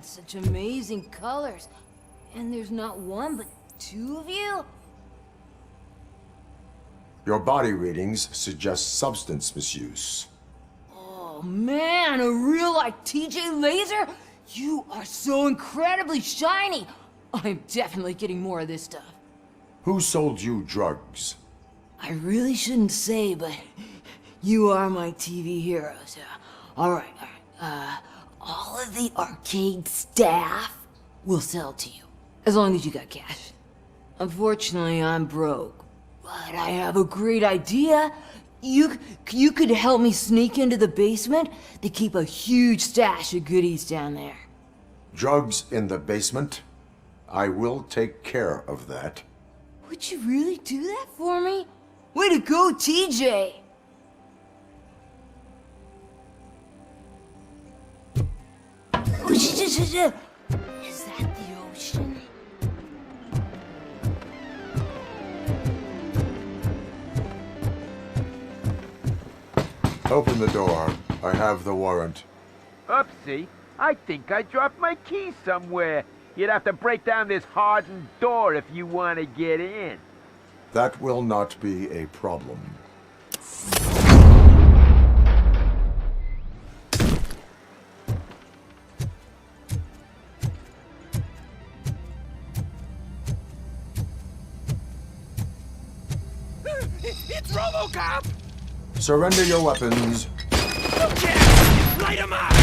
Such amazing colors. And there's not one, but two of you? Your body readings suggest substance misuse. Oh man, a real like TJ Laser? You are so incredibly shiny. I'm definitely getting more of this stuff. Who sold you drugs? I really shouldn't say, but you are my TV heroes. All right. All of the arcade staff will sell to you, as long as you got cash. Unfortunately, I'm broke, but I have a great idea. You could help me sneak into the basement. They keep a huge stash of goodies down there. Drugs in the basement? I will take care of that. Would you really do that for me? Way to go, TJ! Is that the ocean? Open the door. I have the warrant. Oopsie. I think I dropped my keys somewhere. You'd have to break down this hardened door if you want to get in. That will not be a problem. It's Robocop! Surrender your weapons. Okay! Light him up!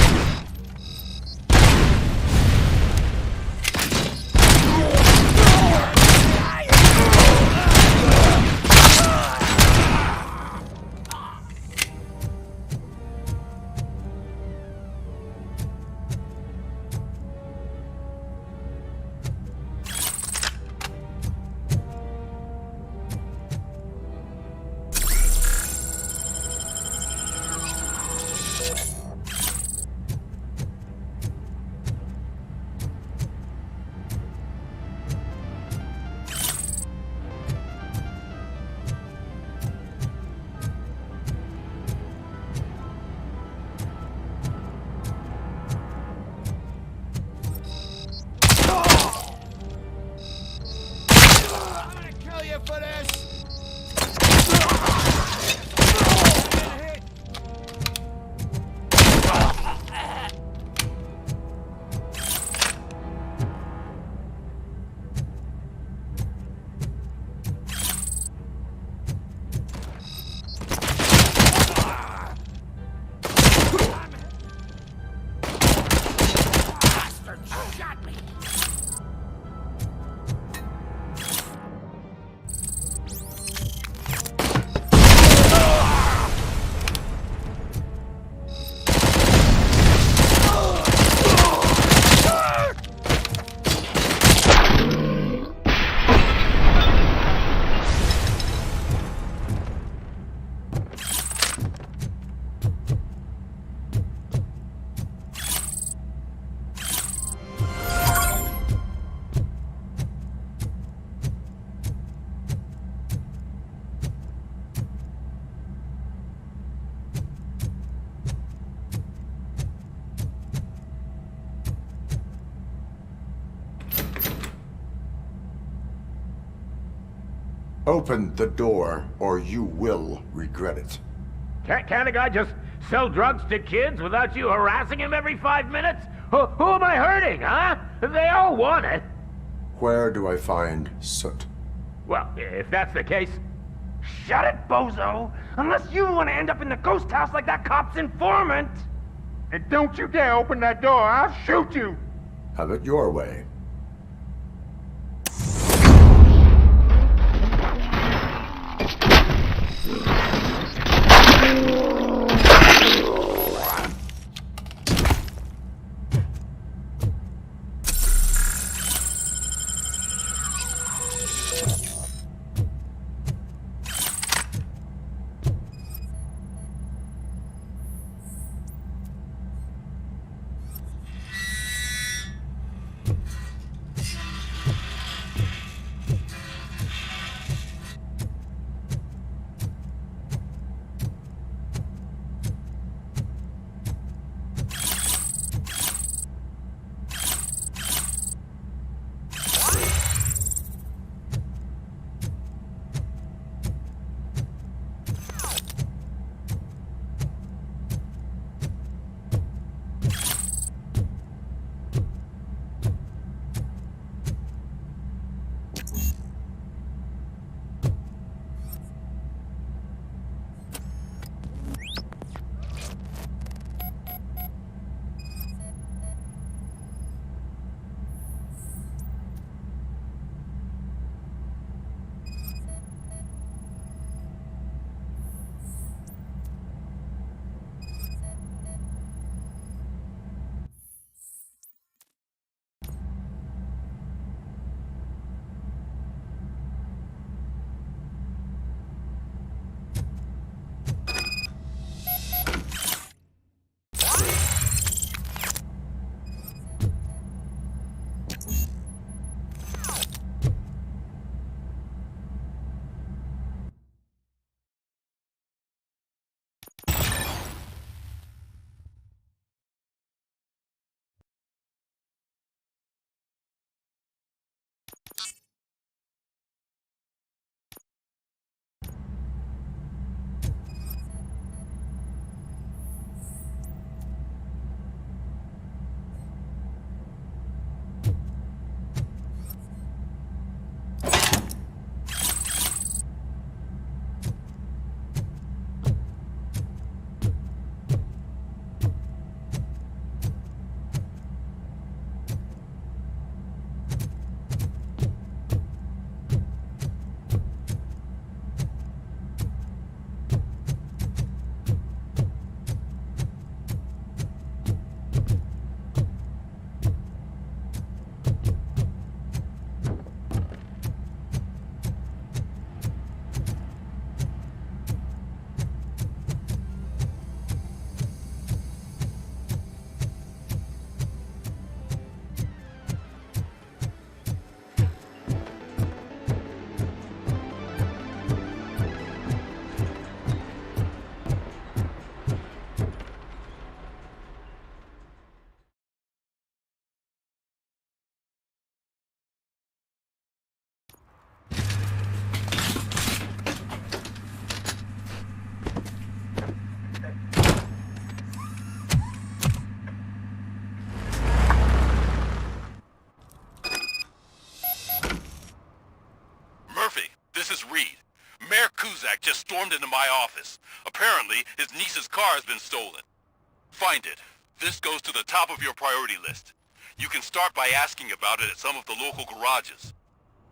Open the door, or you will regret it. Can't a guy just sell drugs to kids without you harassing him every 5 minutes? Who am I hurting, huh? They all want it. Where do I find Soot? Well, if that's the case, shut it, bozo! Unless you want to end up in the ghost house like that cop's informant! And don't you dare open that door, I'll shoot you! Have it your way. Just stormed into my office. Apparently, his niece's car has been stolen. Find it. This goes to the top of your priority list. You can start by asking about it at some of the local garages.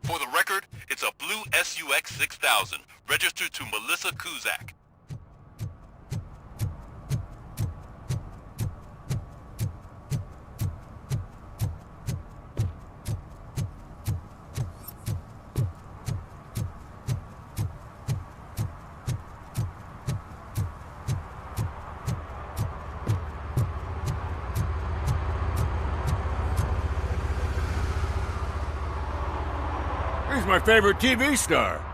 For the record, it's a blue SUX 6000, registered to Melissa Kuzak. He's my favorite TV star.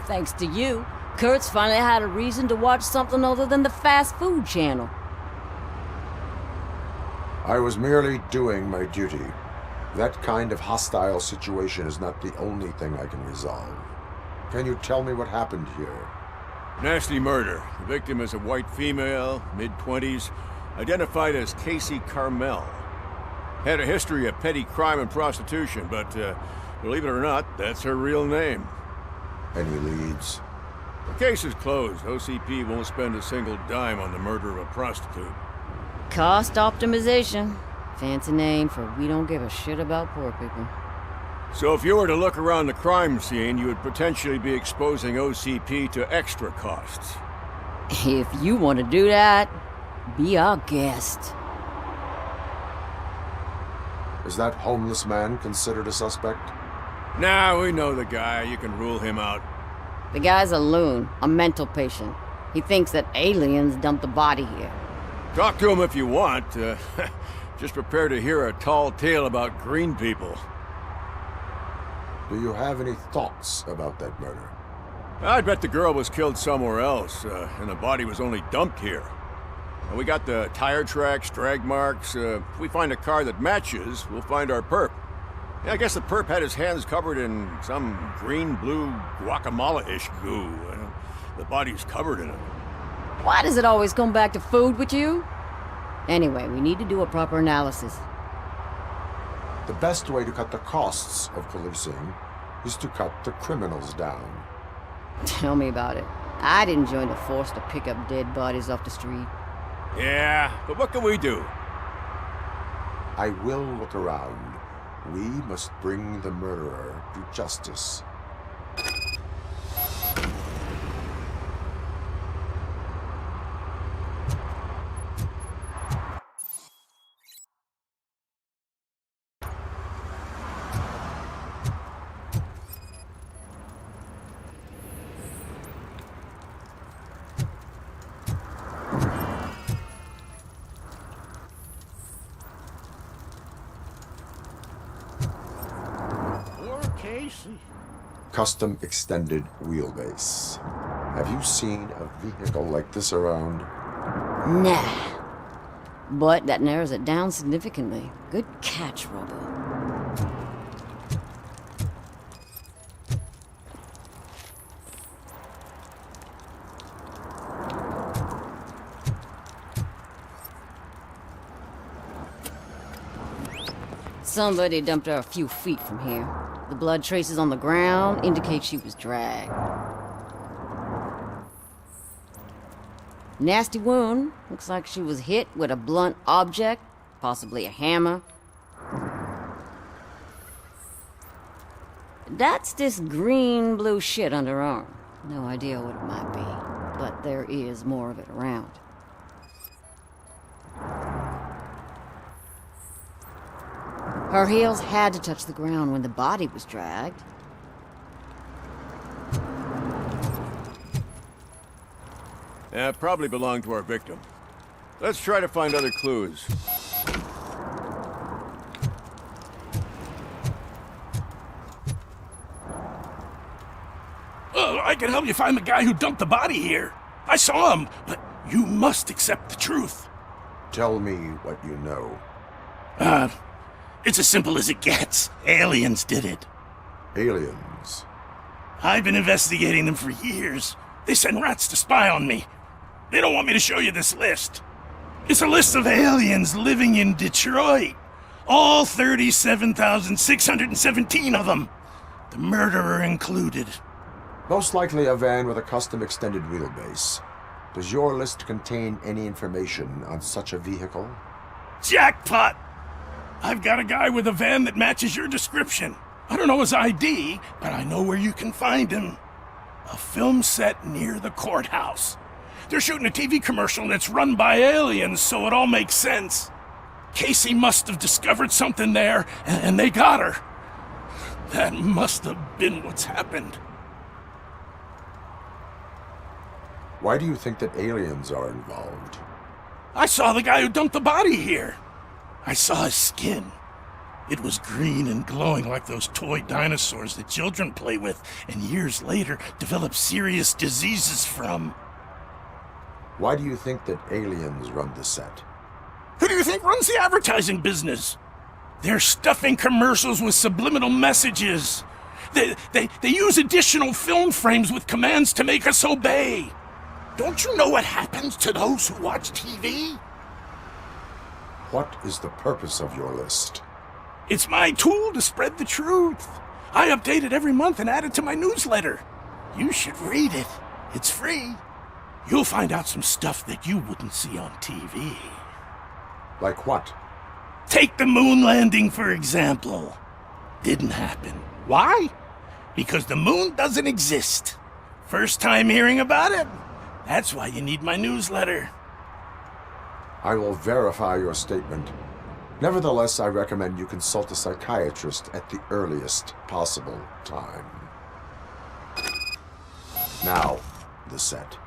Thanks to you, Kurt's finally had a reason to watch something other than the fast food channel. I was merely doing my duty. That kind of hostile situation is not the only thing I can resolve. Can you tell me what happened here? Nasty murder. The victim is a white female, mid-20s, identified as Casey Carmel. Had a history of petty crime and prostitution, but believe it or not, that's her real name. Any leads? The case is closed. OCP won't spend a single dime on the murder of a prostitute. Cost optimization. Fancy name for we don't give a shit about poor people. So if you were to look around the crime scene, you would potentially be exposing OCP to extra costs. If you want to do that, be our guest. Is that homeless man considered a suspect? Nah, we know the guy. You can rule him out. The guy's a loon, a mental patient. He thinks that aliens dumped the body here. Talk to him if you want. Just prepare to hear a tall tale about green people. Do you have any thoughts about that murder? I bet the girl was killed somewhere else, and the body was only dumped here. And we got the tire tracks, drag marks. If we find a car that matches, we'll find our perp. Yeah, I guess the perp had his hands covered in some green-blue guacamole-ish goo. The body's covered in it. Why does it always come back to food with you? Anyway, we need to do a proper analysis. The best way to cut the costs of policing is to cut the criminals down. Tell me about it. I didn't join the force to pick up dead bodies off the street. Yeah, but what can we do? I will look around. We must bring the murderer to justice. Custom extended wheelbase. Have you seen a vehicle like this around? Nah. But that narrows it down significantly. Good catch, Robo. Somebody dumped her a few feet from here. The blood traces on the ground indicate she was dragged. Nasty wound. Looks like she was hit with a blunt object, possibly a hammer. That's this green-blue shit under her arm. No idea what it might be, but there is more of it around. Her heels had to touch the ground when the body was dragged. Probably belonged to our victim. Let's try to find other clues. Oh, I can help you find the guy who dumped the body here. I saw him, but you must accept the truth. Tell me what you know. It's as simple as it gets. Aliens did it. Aliens? I've been investigating them for years. They send rats to spy on me. They don't want me to show you this list. It's a list of aliens living in Detroit. All 37,617 of them. The murderer included. Most likely a van with a custom extended wheelbase. Does your list contain any information on such a vehicle? Jackpot! I've got a guy with a van that matches your description. I don't know his ID, but I know where you can find him. A film set near the courthouse. They're shooting a TV commercial and it's run by aliens, so it all makes sense. Casey must have discovered something there, and they got her. That must have been what's happened. Why do you think that aliens are involved? I saw the guy who dumped the body here. I saw his skin. It was green and glowing like those toy dinosaurs that children play with and years later develop serious diseases from. Why do you think that aliens run the set? Who do you think runs the advertising business? They're stuffing commercials with subliminal messages. They use additional film frames with commands to make us obey. Don't you know what happens to those who watch TV? What is the purpose of your list? It's my tool to spread the truth. I update it every month and add it to my newsletter. You should read it. It's free. You'll find out some stuff that you wouldn't see on TV. Like what? Take the moon landing, for example. Didn't happen. Why? Because the moon doesn't exist. First time hearing about it? That's why you need my newsletter. I will verify your statement. Nevertheless, I recommend you consult a psychiatrist at the earliest possible time. Now, the set.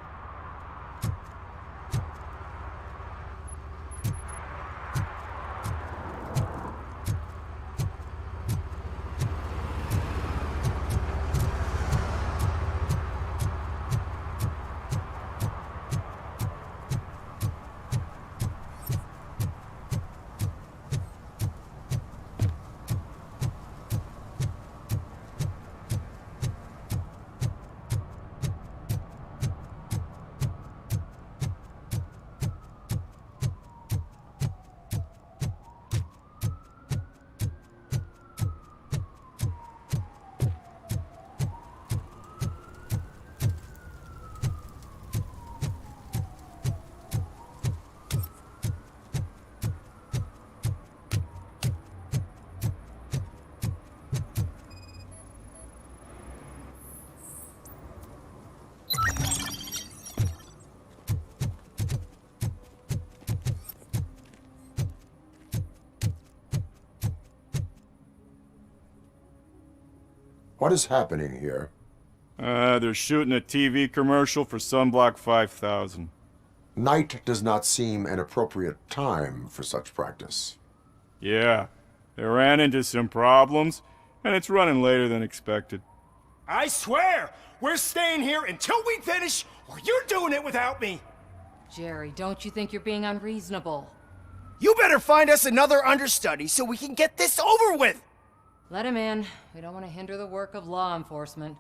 What is happening here? They're shooting a TV commercial for Sunblock 5000. Night does not seem an appropriate time for such practice. Yeah, they ran into some problems, and it's running later than expected. I swear, we're staying here until we finish, or you're doing it without me. Jerry, don't you think you're being unreasonable? You better find us another understudy so we can get this over with. Let him in. We don't want to hinder the work of law enforcement.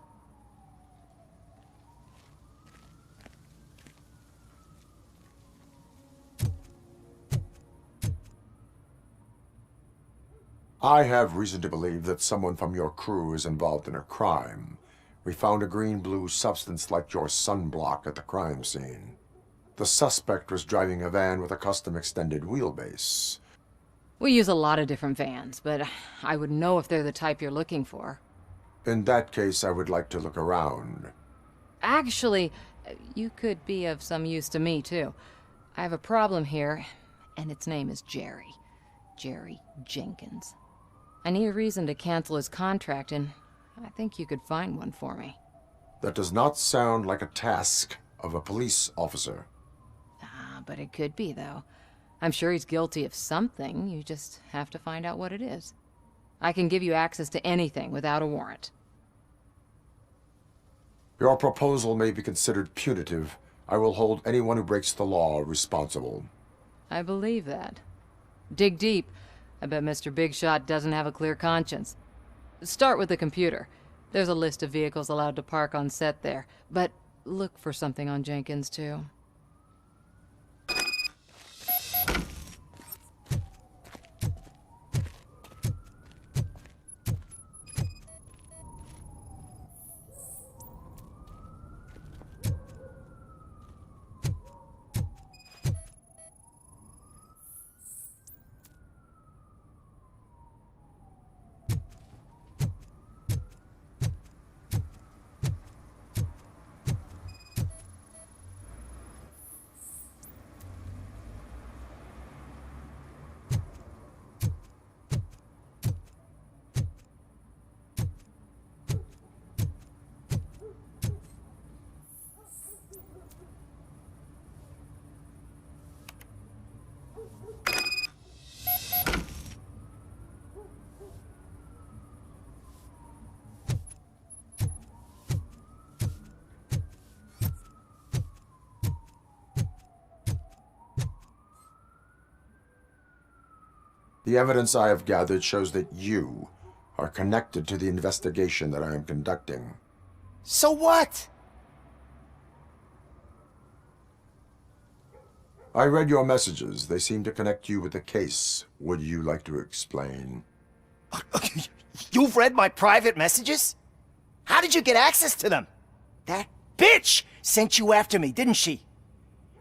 I have reason to believe that someone from your crew is involved in a crime. We found a green-blue substance like your sunblock at the crime scene. The suspect was driving a van with a custom extended wheelbase. We use a lot of different vans, but I wouldn't know if they're the type you're looking for. In that case, I would like to look around. Actually, you could be of some use to me, too. I have a problem here, and its name is Jerry. Jerry Jenkins. I need a reason to cancel his contract, and I think you could find one for me. That does not sound like a task of a police officer. But it could be, though. I'm sure he's guilty of something. You just have to find out what it is. I can give you access to anything without a warrant. Your proposal may be considered punitive. I will hold anyone who breaks the law responsible. I believe that. Dig deep. I bet Mr. Big Shot doesn't have a clear conscience. Start with the computer. There's a list of vehicles allowed to park on set there. But look for something on Jenkins, too. The evidence I have gathered shows that you, are connected to the investigation that I am conducting. So what? I read your messages. They seem to connect you with the case. Would you like to explain? You've read my private messages? How did you get access to them? That bitch sent you after me, didn't she?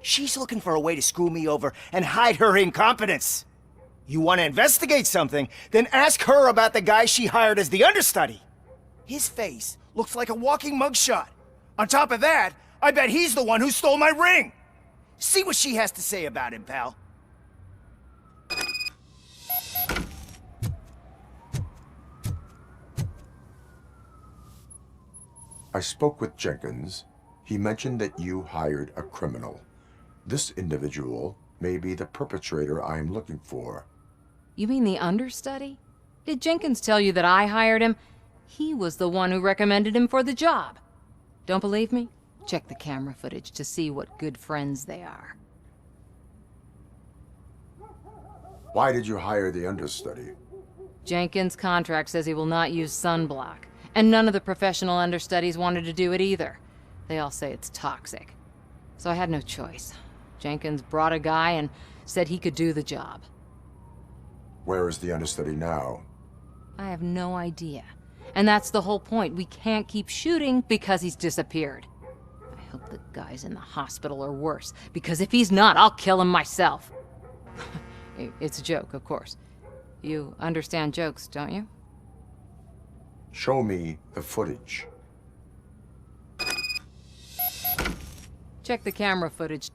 She's looking for a way to screw me over and hide her incompetence. You want to investigate something, then ask her about the guy she hired as the understudy. His face looks like a walking mugshot. On top of that, I bet he's the one who stole my ring. See what she has to say about him, pal. I spoke with Jenkins. He mentioned that you hired a criminal. This individual may be the perpetrator I am looking for. You mean the understudy? Did Jenkins tell you that I hired him? He was the one who recommended him for the job. Don't believe me? Check the camera footage to see what good friends they are. Why did you hire the understudy? Jenkins' contract says he will not use sunblock, and none of the professional understudies wanted to do it either. They all say it's toxic. So I had no choice. Jenkins brought a guy and said he could do the job. Where is the understudy now? I have no idea. And that's the whole point. We can't keep shooting because he's disappeared. I hope the guy's in the hospital or worse, because if he's not, I'll kill him myself. It's a joke, of course. You understand jokes, don't you? Show me the footage. Check the camera footage.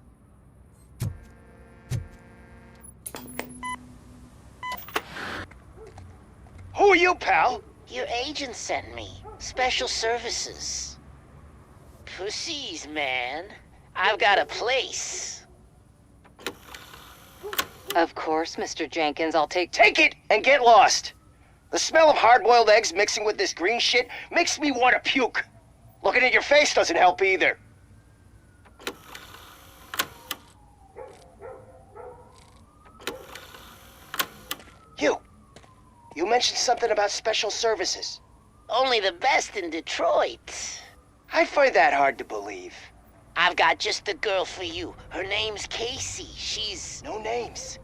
Who are you, pal? Your agent sent me. Special services. Pussies, man. I've got a place. Of course, Mr. Jenkins, I'll take... Take it and get lost. The smell of hard-boiled eggs mixing with this green shit makes me want to puke. Looking at your face doesn't help either. You mentioned something about special services. Only the best in Detroit. I find that hard to believe. I've got just the girl for you. Her name's Casey. She's... No names.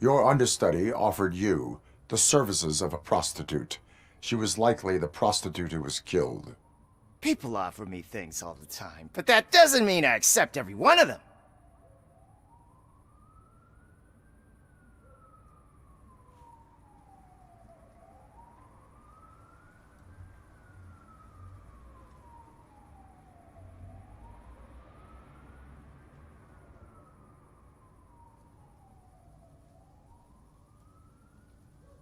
Your understudy offered you the services of a prostitute. She was likely the prostitute who was killed. People offer me things all the time, but that doesn't mean I accept every one of them.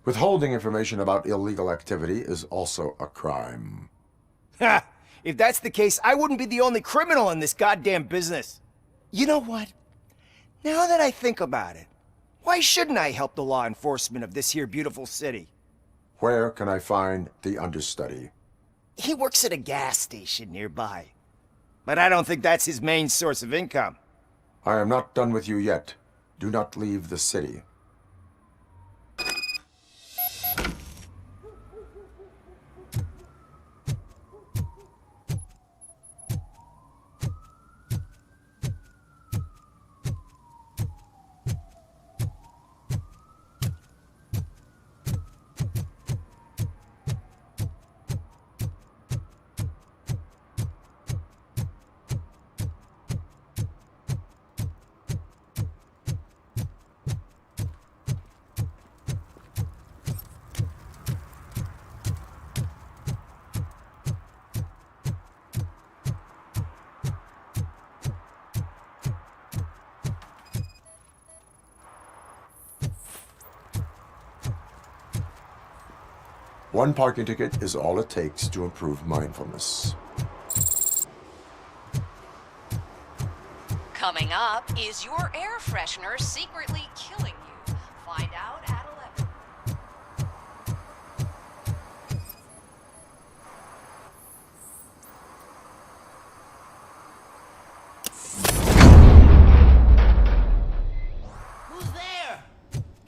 Withholding information about illegal activity is also a crime. Ha! If that's the case, I wouldn't be the only criminal in this goddamn business. You know what? Now that I think about it, why shouldn't I help the law enforcement of this here beautiful city? Where can I find the understudy? He works at a gas station nearby. But I don't think that's his main source of income. I am not done with you yet. Do not leave the city. One parking ticket is all it takes to improve mindfulness. Coming up, is your air freshener secretly killing you? Find out at 11.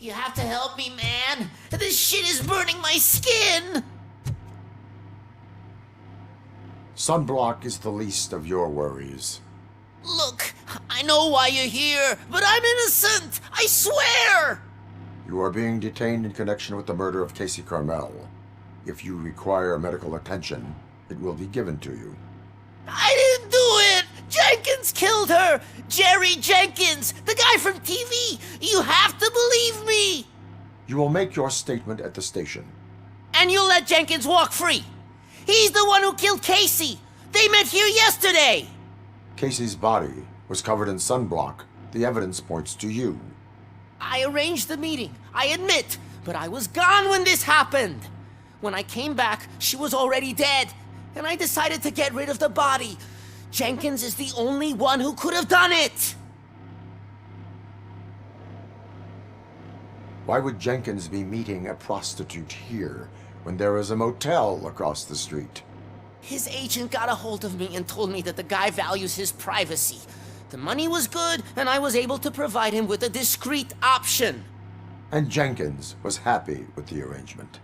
You have to help me, man. This shit is burning my skin. Sunblock is the least of your worries. Look, I know why you're here, but I'm innocent. I swear. You are being detained in connection with the murder of Casey Carmel. If you require medical attention, it will be given to you. I didn't do it. Jenkins killed her. Jerry Jenkins, the guy from TV. You have to believe me. You will make your statement at the station. And you'll let Jenkins walk free. He's the one who killed Casey. They met here yesterday. Casey's body was covered in sunblock. The evidence points to you. I arranged the meeting, I admit, but I was gone when this happened. When I came back, she was already dead, and I decided to get rid of the body. Jenkins is the only one who could have done it. Why would Jenkins be meeting a prostitute here when there is a motel across the street? His agent got a hold of me and told me that the guy values his privacy. The money was good, and I was able to provide him with a discreet option. And Jenkins was happy with the arrangement.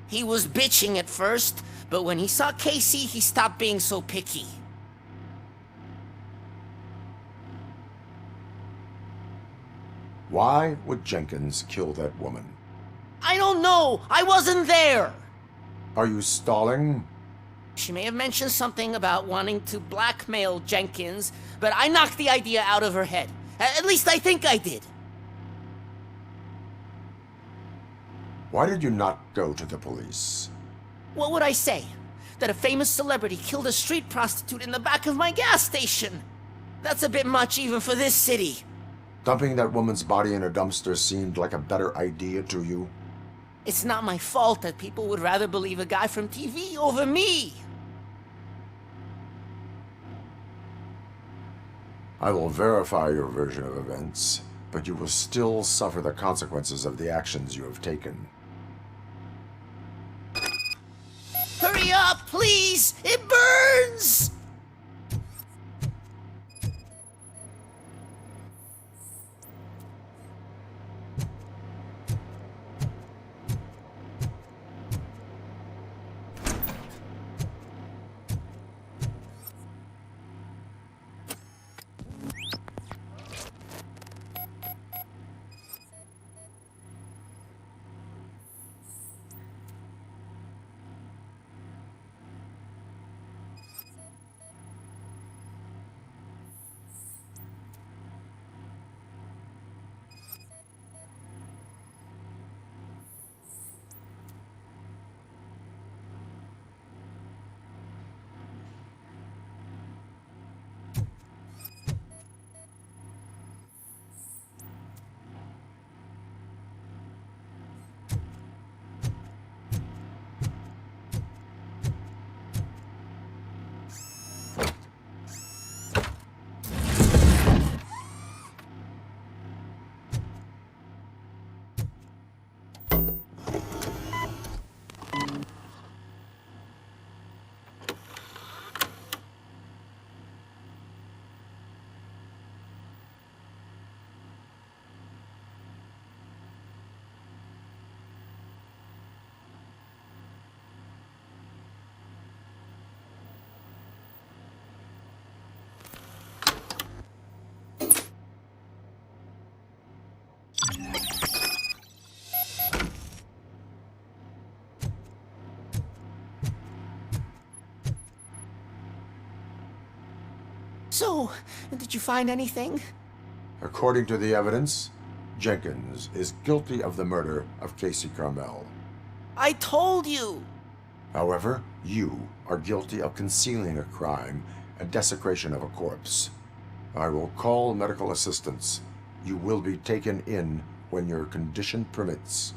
He was bitching at first, but when he saw Casey, he stopped being so picky. Why would Jenkins kill that woman? I don't know. I wasn't there. Are you stalling? She may have mentioned something about wanting to blackmail Jenkins, but I knocked the idea out of her head. At least I think I did. Why did you not go to the police? What would I say? That a famous celebrity killed a street prostitute in the back of my gas station? That's a bit much even for this city. Dumping that woman's body in a dumpster seemed like a better idea to you? It's not my fault that people would rather believe a guy from TV over me. I will verify your version of events, but you will still suffer the consequences of the actions you have taken. Hurry up, please! It burns! So, did you find anything? According to the evidence, Jenkins is guilty of the murder of Casey Carmel. I told you! However, you are guilty of concealing a crime and desecration of a corpse. I will call medical assistance. You will be taken in when your condition permits.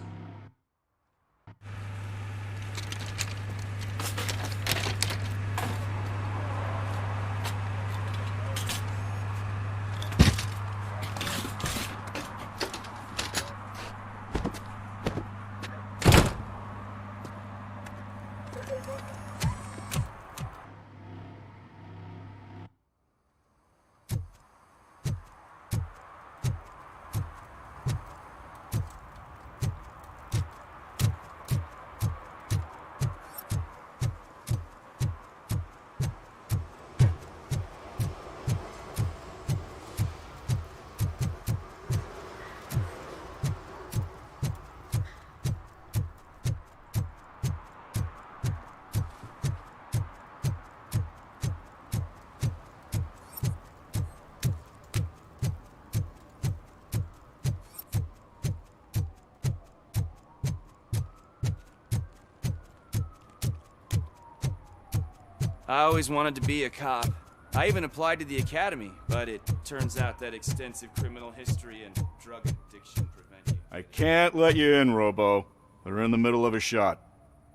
I always wanted to be a cop. I even applied to the academy, but it turns out that extensive criminal history and drug addiction prevent you. I can't let you in, Robo. They're in the middle of a shot.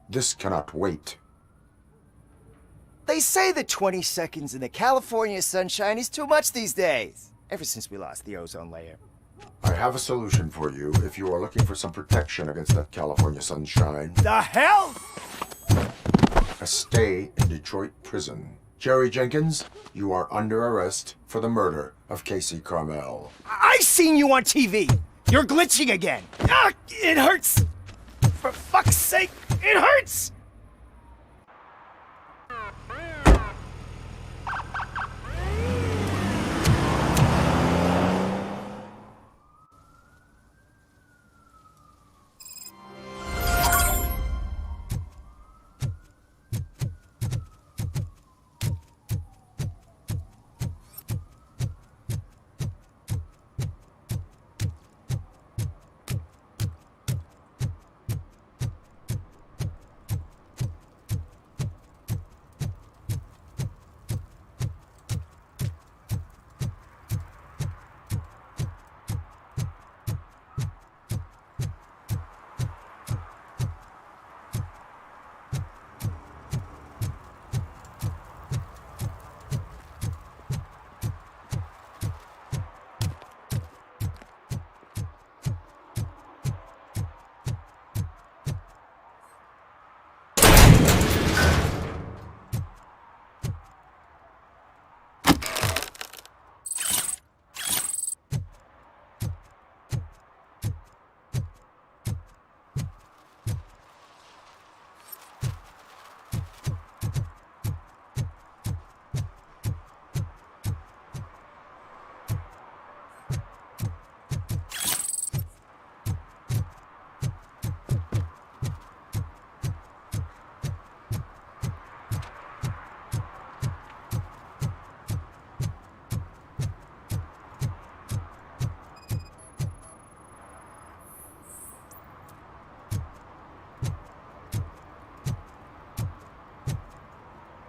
This cannot wait. They say that 20 seconds in the California sunshine is too much these days. Ever since we lost the ozone layer. I have a solution for you if you are looking for some protection against that California sunshine. The hell? A stay in Detroit prison. Jerry Jenkins, you are under arrest for the murder of Casey Carmel. I seen you on TV. You're glitching again. Ah, it hurts. For fuck's sake, it hurts.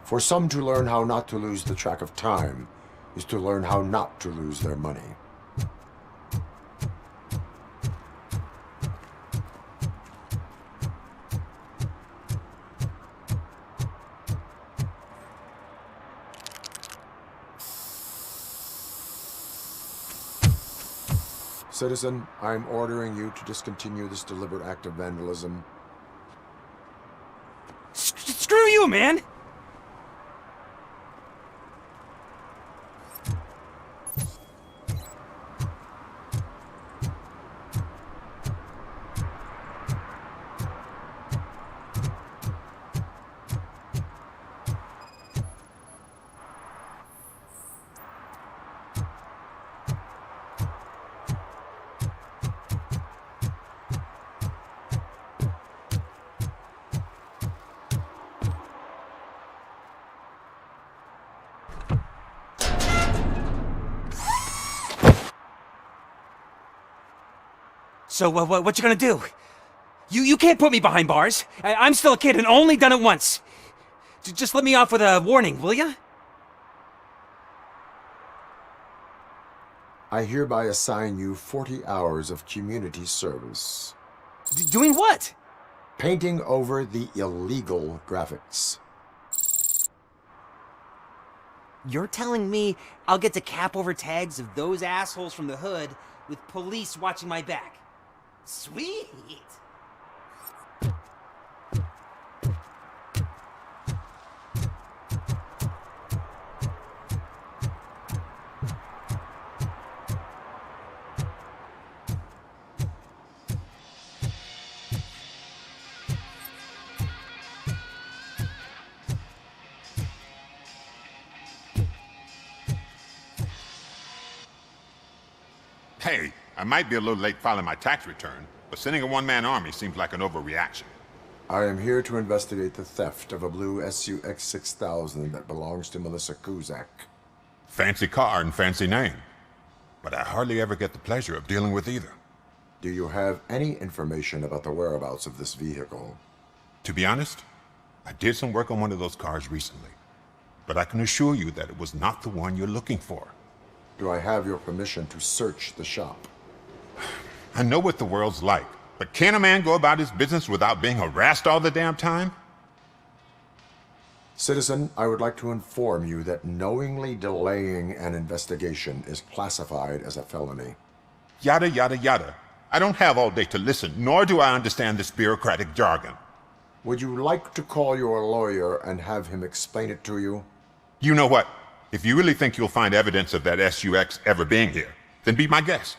For some to learn how not to lose the track of time is to learn how not to lose their money. Citizen, I'm ordering you to discontinue this deliberate act of vandalism. Screw you, man! So, what you gonna do? You can't put me behind bars. I'm still a kid and only done it once. Just let me off with a warning, will ya? I hereby assign you 40 hours of community service. Doing what? Painting over the illegal graphics. You're telling me I'll get to cap over tags of those assholes from the hood with police watching my back? Sweet! Hey, I might be a little late filing my tax return, but sending a one-man army seems like an overreaction. I am here to investigate the theft of a blue SUX 6000 that belongs to Melissa Kuzak. Fancy car and fancy name, but I hardly ever get the pleasure of dealing with either. Do you have any information about the whereabouts of this vehicle? To be honest, I did some work on one of those cars recently. but I can assure you that it was not the one you're looking for. Do I have your permission to search the shop? I know what the world's like, but can a man go about his business without being harassed all the damn time? Citizen, I would like to inform you that knowingly delaying an investigation is classified as a felony. Yada, yada, yada. I don't have all day to listen, nor do I understand this bureaucratic jargon. Would you like to call your lawyer and have him explain it to you? You know what? If you really think you'll find evidence of that SUX ever being here, then be my guest.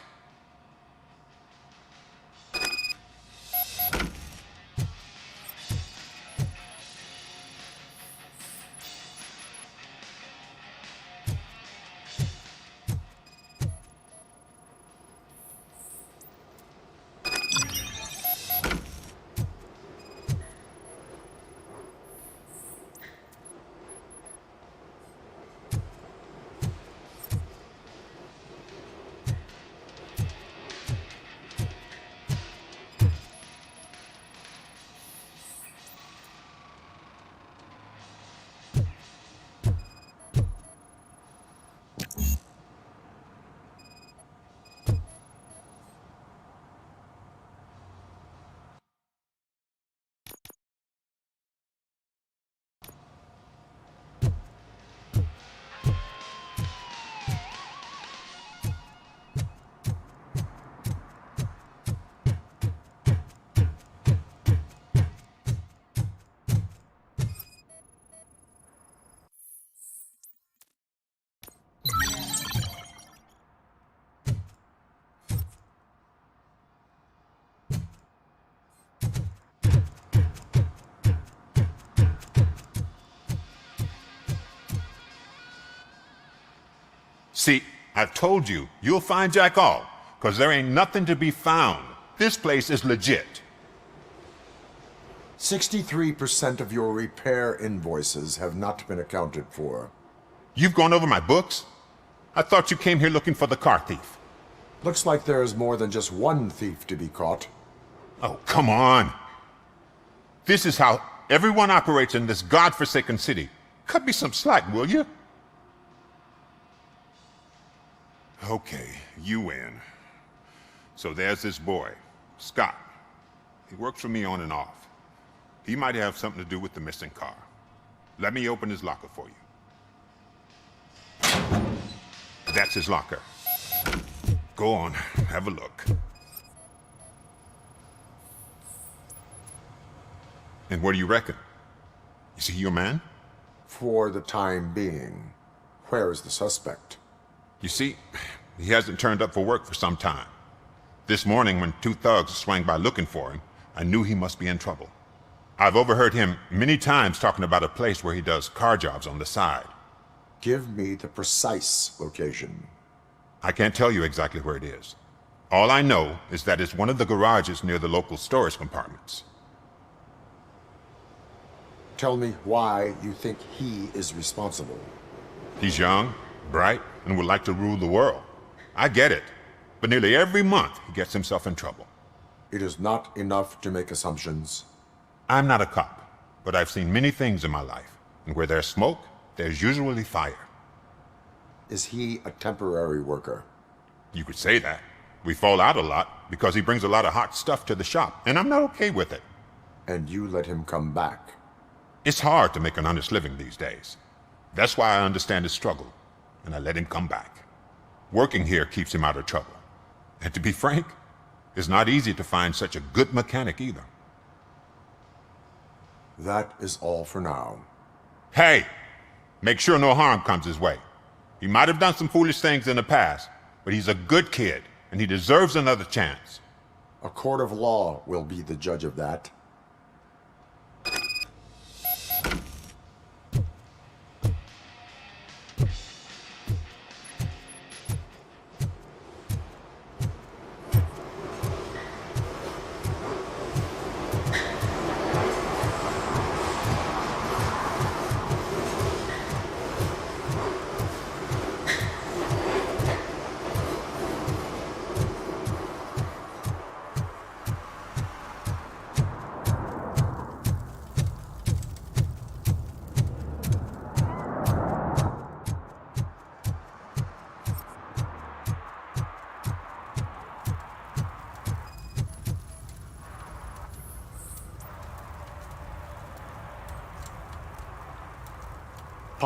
See, I've told you, you'll find Jack all, 'cause there ain't nothing to be found. This place is legit. 63% of your repair invoices have not been accounted for. You've gone over my books? I thought you came here looking for the car thief. Looks like there is more than just one thief to be caught. Oh, come on. This is how everyone operates in this godforsaken city. Cut me some slack, will you? Okay, you win. So there's this boy, Scott. He works for me on and off. He might have something to do with the missing car. Let me open his locker for you. That's his locker. Go on, have a look. And what do you reckon? Is he your man? For the time being. Where is the suspect? You see, he hasn't turned up for work for some time. This morning, when two thugs swang by looking for him, I knew he must be in trouble. I've overheard him many times talking about a place where he does car jobs on the side. Give me the precise location. I can't tell you exactly where it is. All I know is that it's one of the garages near the local storage compartments. Tell me why you think he is responsible. He's young, bright, and would like to rule the world. I get it. But nearly every month, he gets himself in trouble. It is not enough to make assumptions. I'm not a cop, but I've seen many things in my life. And where there's smoke, there's usually fire. Is he a temporary worker? You could say that. We fall out a lot because he brings a lot of hot stuff to the shop, and I'm not okay with it. And you let him come back? It's hard to make an honest living these days. That's why I understand his struggle, and I let him come back. Working here keeps him out of trouble. And to be frank, it's not easy to find such a good mechanic either. That is all for now. Hey! Make sure no harm comes his way. He might have done some foolish things in the past, but he's a good kid, and he deserves another chance. A court of law will be the judge of that.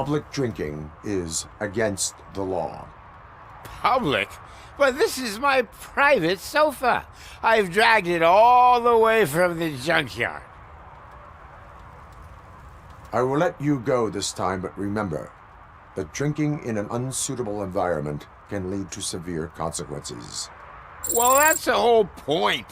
Public drinking is against the law. Public? But this is my private sofa. I've dragged it all the way from the junkyard. I will let you go this time, but remember that drinking in an unsuitable environment can lead to severe consequences. Well, that's the whole point.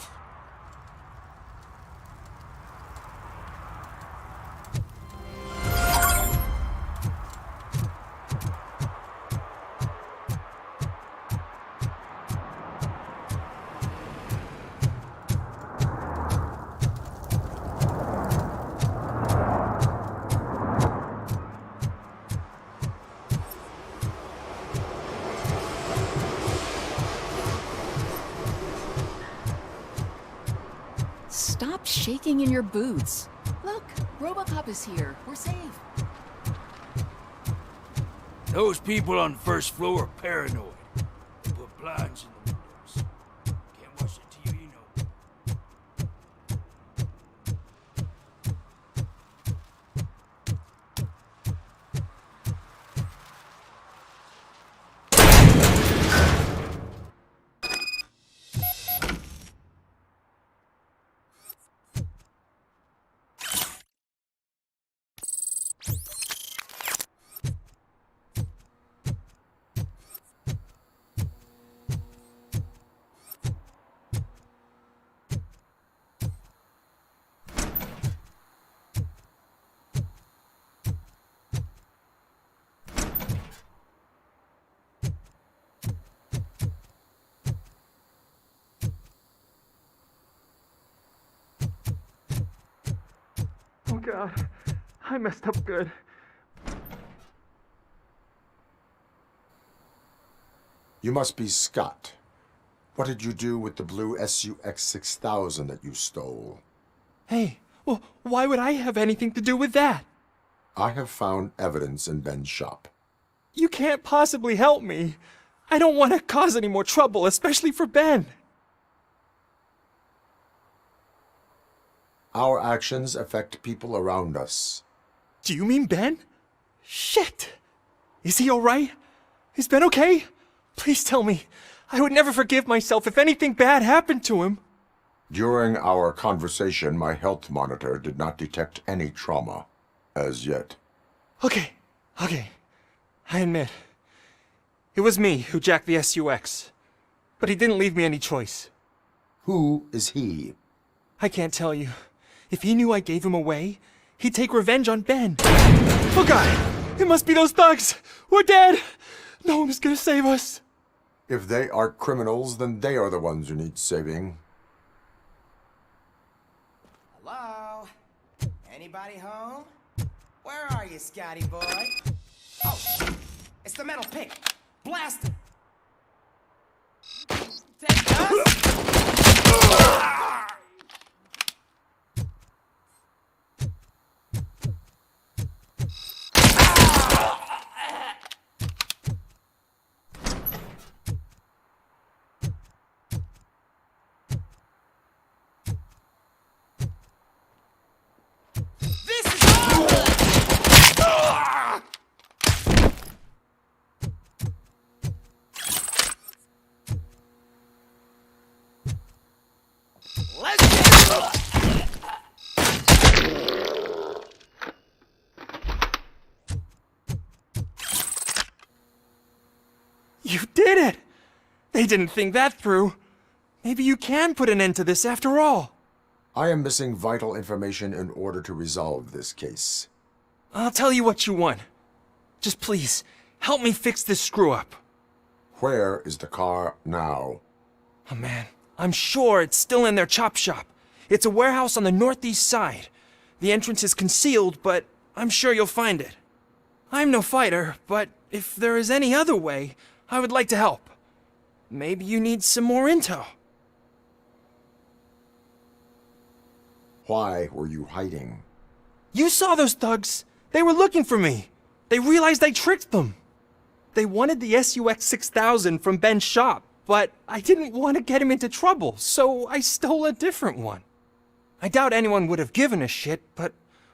Stop shaking in your boots. Look, Robocop is here. We're safe. Those people on the first floor are paranoid. They put blinds in the windows. Can't watch the TV, no. Oh God, I messed up good. You must be Scott. What did you do with the blue SUX 6000 that you stole? Hey, well, why would I have anything to do with that? I have found evidence in Ben's shop. You can't possibly help me. I don't want to cause any more trouble, especially for Ben. Our actions affect people around us. Do you mean Ben? Shit! Is he alright? Is Ben okay? Please tell me. I would never forgive myself if anything bad happened to him. During our conversation, my health monitor did not detect any trauma, as yet. Okay. I admit. It was me who jacked the SUX. But he didn't leave me any choice. Who is he? I can't tell you. If he knew I gave him away, he'd take revenge on Ben. Oh God! It must be those thugs! We're dead! No one is gonna save us! If they are criminals, then they are the ones who need saving. Hello? Anybody home? Where are you, Scotty boy? Oh, it's the metal pig. Blast him! Take us! You did it! They didn't think that through. Maybe you can put an end to this after all. I am missing vital information in order to resolve this case. I'll tell you what you want. Just please, help me fix this screw-up. Where is the car now? Oh man, I'm sure it's still in their chop shop. It's a warehouse on the northeast side. The entrance is concealed, but I'm sure you'll find it. I'm no fighter, but if there is any other way, I would like to help. Maybe you need some more intel. Why were you hiding? You saw those thugs. They were looking for me. They realized I tricked them. They wanted the SUX 6000 from Ben's shop, but I didn't want to get him into trouble, so I stole a different one. I doubt anyone would have given a shit, but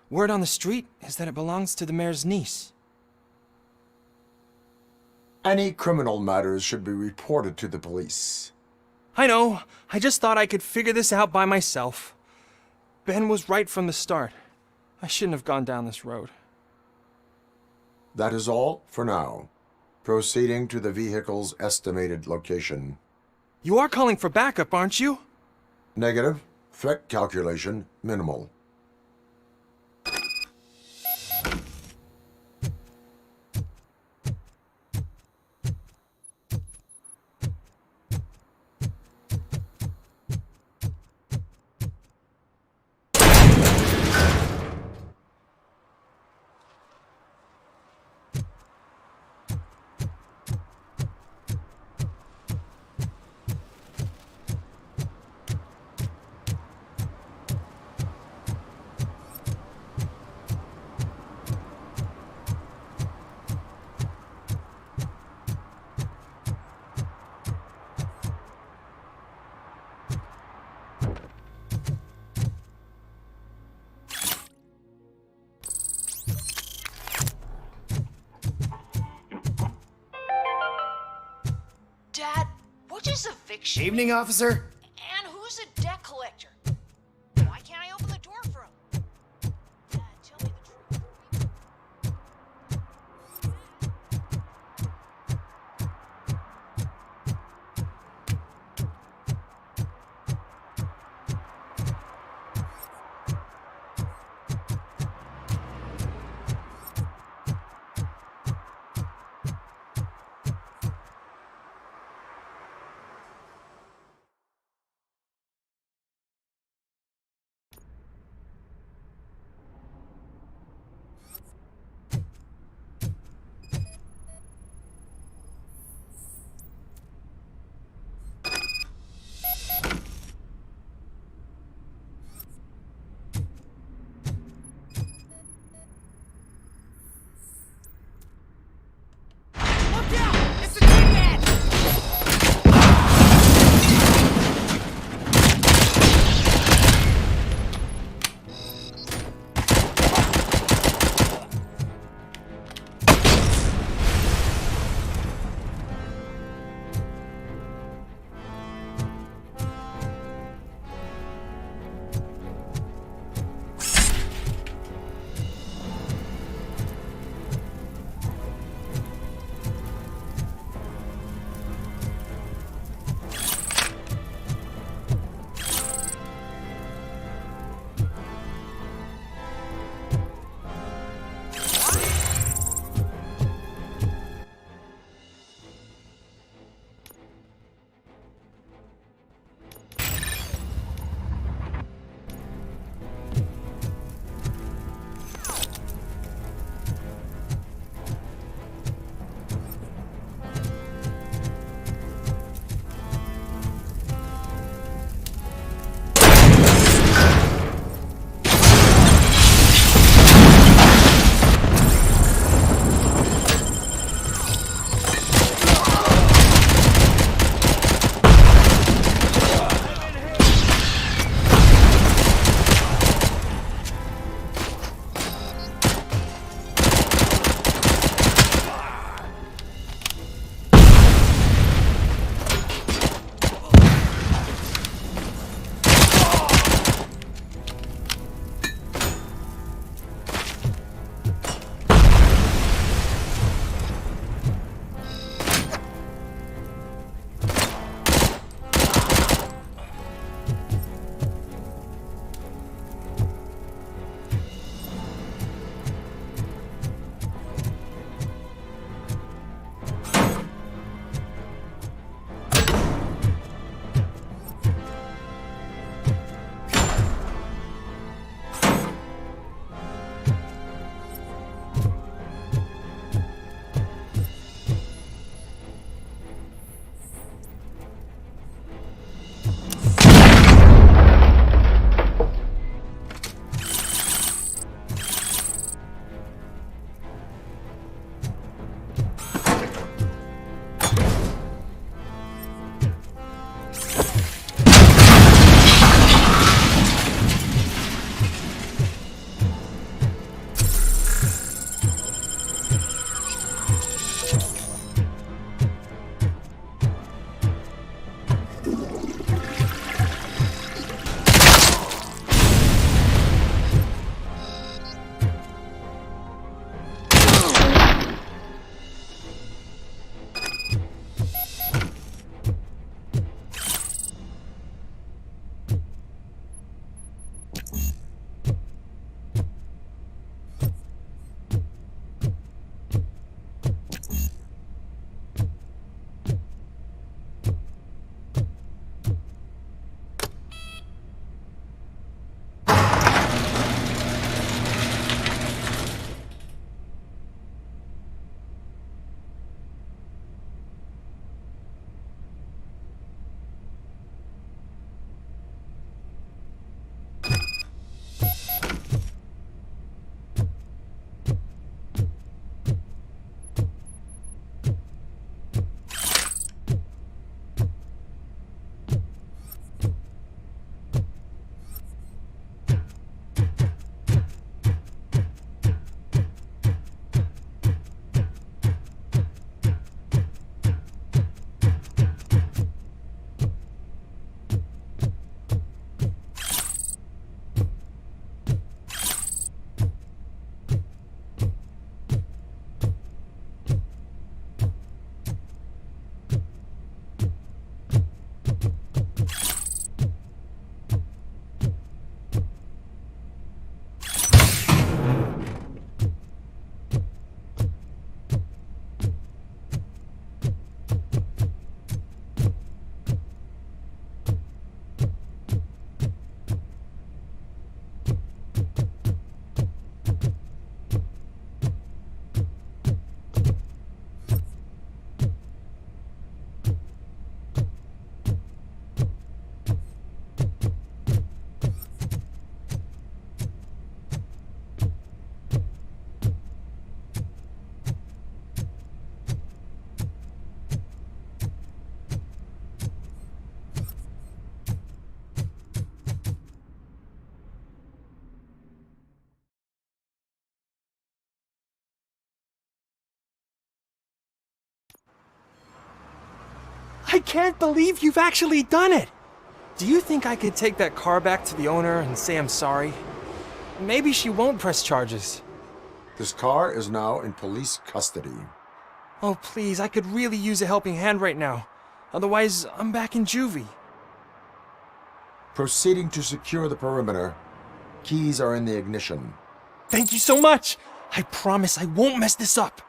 word on the street is that it belongs to the mayor's niece. Any criminal matters should be reported to the police. I know. I just thought I could figure this out by myself. Ben was right from the start. I shouldn't have gone down this road. That is all for now. Proceeding to the vehicle's estimated location. You are calling for backup, aren't you? Negative. Threat calculation minimal. Dad, what is eviction? Evening, officer. And who's a debt collector? Why can't I open the door for him? Dad, tell me the truth. I can't believe you've actually done it! Do you think I could take that car back to the owner and say I'm sorry? Maybe she won't press charges. This car is now in police custody. Oh, please, I could really use a helping hand right now. Otherwise, I'm back in juvie. Proceeding to secure the perimeter. Keys are in the ignition. Thank you so much! I promise I won't mess this up.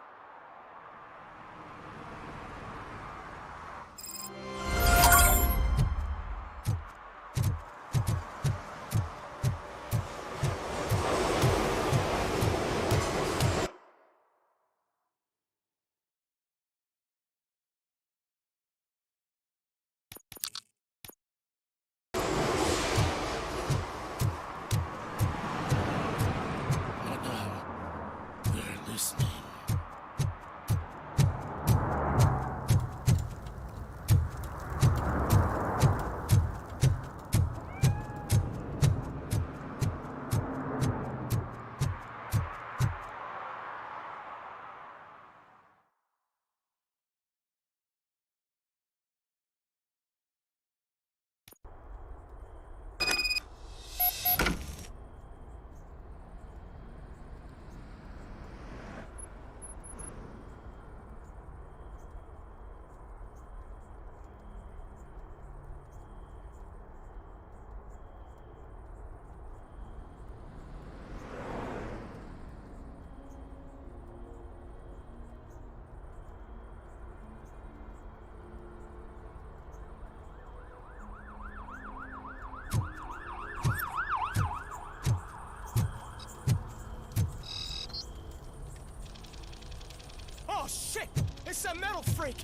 Oh shit! It's a metal freak!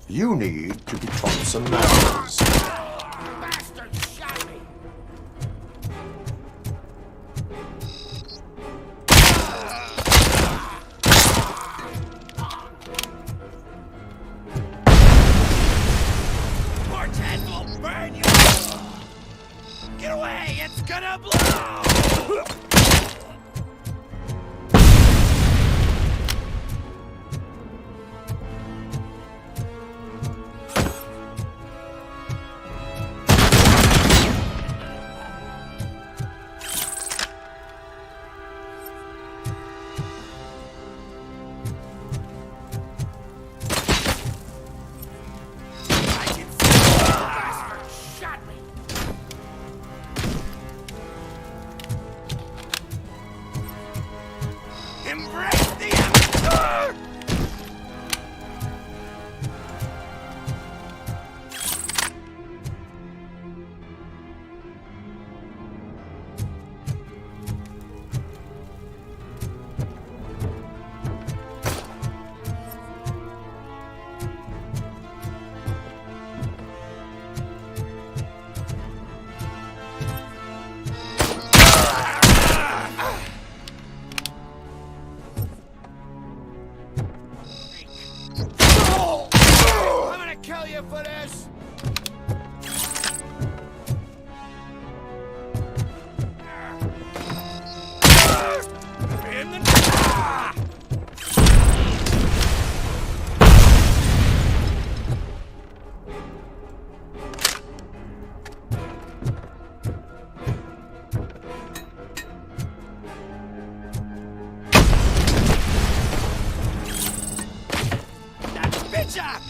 You need to be taught some manners. Bastard shot me! Portent will burn you! Get away! It's gonna blow! Embrace the amateur! I'm gonna kill you for this! In the... That bitch up!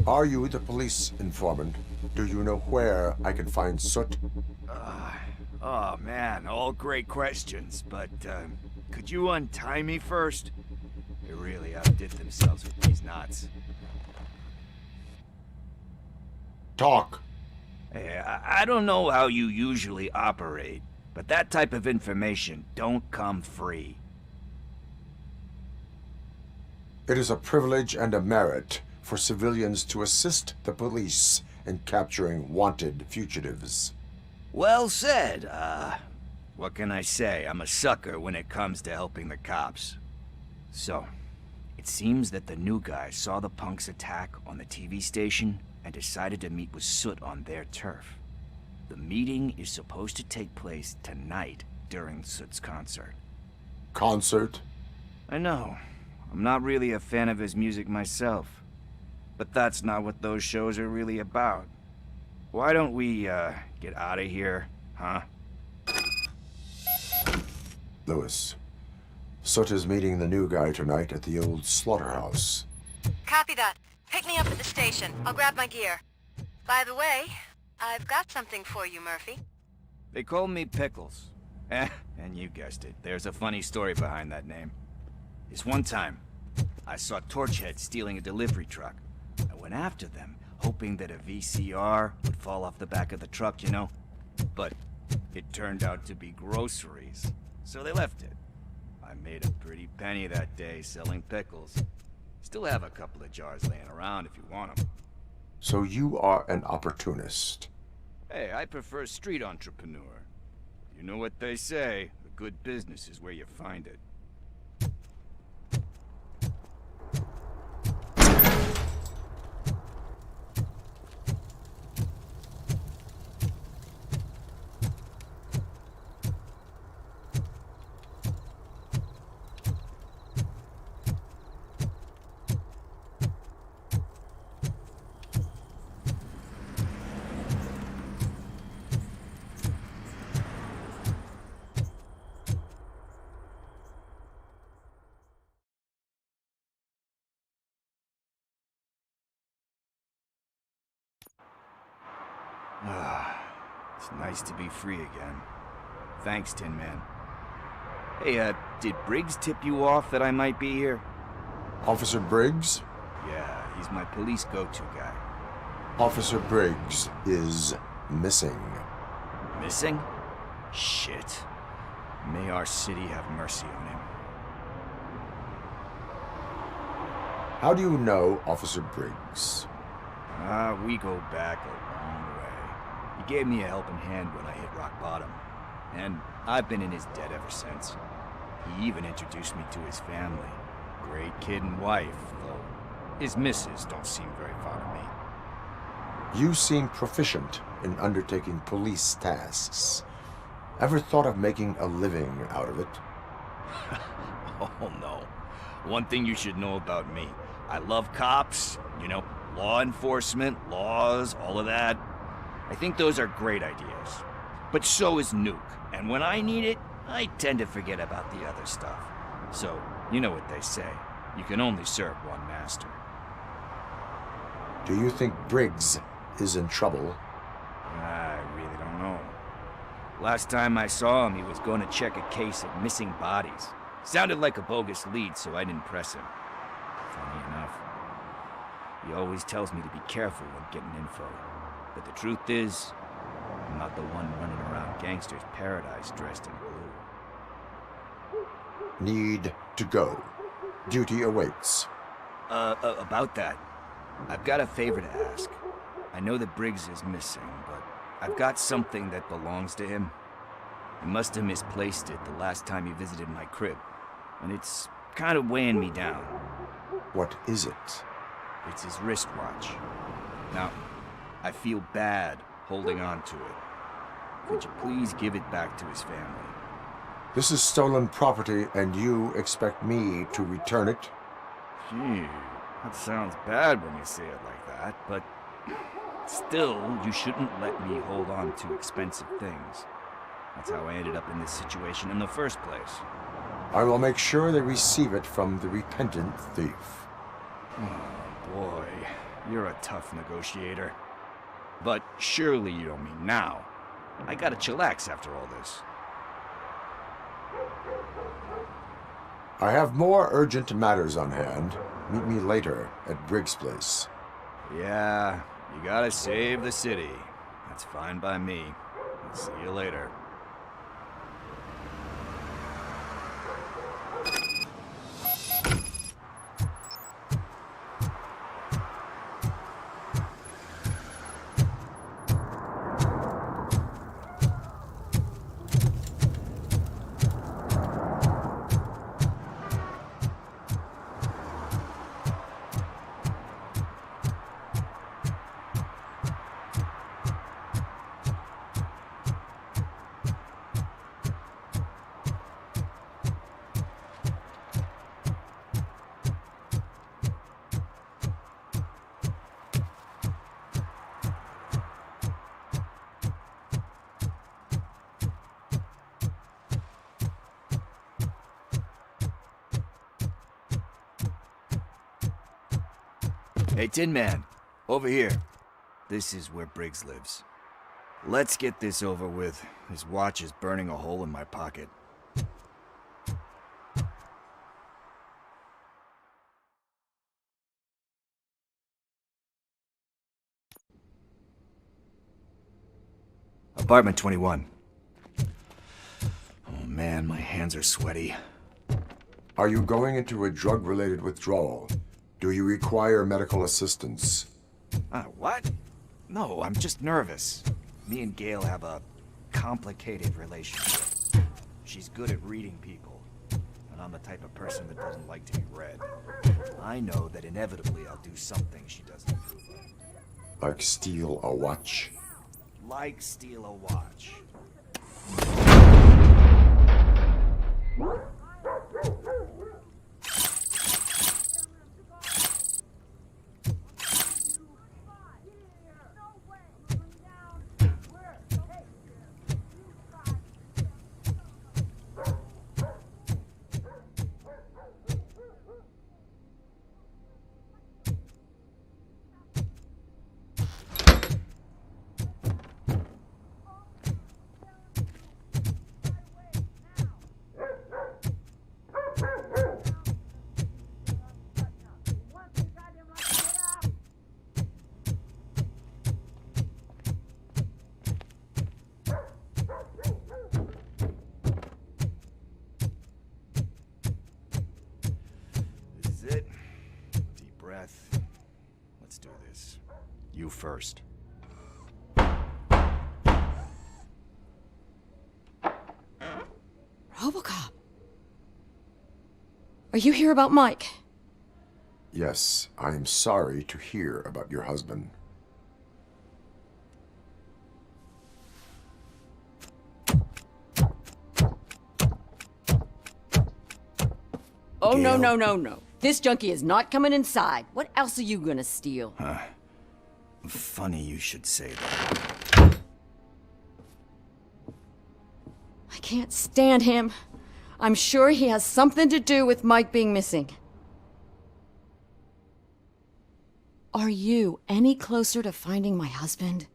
Are you the police informant? Do you know where I can find Soot? Oh man, all great questions, but could you untie me first? They really outdid themselves with these knots. Talk. Hey, I don't know how you usually operate, but that type of information don't come free. It is a privilege and a merit for civilians to assist the police in capturing wanted fugitives. Well said. What can I say? I'm a sucker when it comes to helping the cops. So, it seems that the new guy saw the punk's attack on the TV station and decided to meet with Soot on their turf. The meeting is supposed to take place tonight during Soot's concert. Concert? I know. I'm not really a fan of his music myself. But that's not what those shows are really about. Why don't we, get out of here, huh? Lewis, Soot is meeting the new guy tonight at the old slaughterhouse. Copy that. Pick me up at the station. I'll grab my gear. By the way, I've got something for you, Murphy. They call me Pickles. And you guessed it, there's a funny story behind that name. This one time, I saw Torchhead stealing a delivery truck. I went after them, hoping that a VCR would fall off the back of the truck, you know? But it turned out to be groceries, so they left it. I made a pretty penny that day selling pickles. Still have a couple of jars laying around if you want them. So you are an opportunist. Hey, I prefer street entrepreneur. You know what they say, a good business is where you find it. It's nice to be free again. Thanks, Tin Man. Hey, did Briggs tip you off that I might be here? Officer Briggs? Yeah, he's my police go-to guy. Officer Briggs is missing. Missing? Shit. May our city have mercy on him. How do you know Officer Briggs? We go back a long way. He gave me a helping hand when I hit rock bottom. And I've been in his debt ever since. He even introduced me to his family. Great kid and wife, though his missus don't seem very fond of me. You seem proficient in undertaking police tasks. Ever thought of making a living out of it? Oh no. One thing you should know about me. I love cops, you know, law enforcement, laws, all of that. I think those are great ideas. But so is Nuke, and when I need it, I tend to forget about the other stuff. So, you know what they say. You can only serve one master. Do you think Briggs is in trouble? I really don't know. Last time I saw him, he was going to check a case of missing bodies. Sounded like a bogus lead, so I didn't press him. Funny enough. He always tells me to be careful when getting info. But the truth is, I'm not the one running around Gangster's Paradise dressed in blue. Need to go. Duty awaits. About that, I've got a favor to ask. I know that Briggs is missing, but I've got something that belongs to him. He must have misplaced it the last time he visited my crib, and it's kind of weighing me down. What is it? It's his wristwatch. Now, I feel bad holding on to it. Could you please give it back to his family? This is stolen property, and you expect me to return it? Gee, that sounds bad when you say it like that, but still, you shouldn't let me hold on to expensive things. That's how I ended up in this situation in the first place. I will make sure they receive it from the repentant thief. Boy, you're a tough negotiator. But surely you don't mean now. I gotta chillax after all this. I have more urgent matters on hand. Meet me later at Briggs' place. Yeah, you gotta save the city. That's fine by me. I'll see you later. Hey, Tin Man, over here. This is where Briggs lives. Let's get this over with. His watch is burning a hole in my pocket. Apartment 21. Oh man, my hands are sweaty. Are you going into a drug-related withdrawal? Do you require medical assistance? What? No, I'm just nervous. Me and Gail have a complicated relationship. She's good at reading people, and I'm the type of person that doesn't like to be read. I know that inevitably I'll do something she doesn't approve of. Like steal a watch? Like steal a watch. You first. Robocop. Are you here about Mike? Yes, I am sorry to hear about your husband. Oh, no, no, no, no. This junkie is not coming inside. What else are you gonna steal? Funny you should say that. I can't stand him. I'm sure he has something to do with Mike being missing. Are you any closer to finding my husband?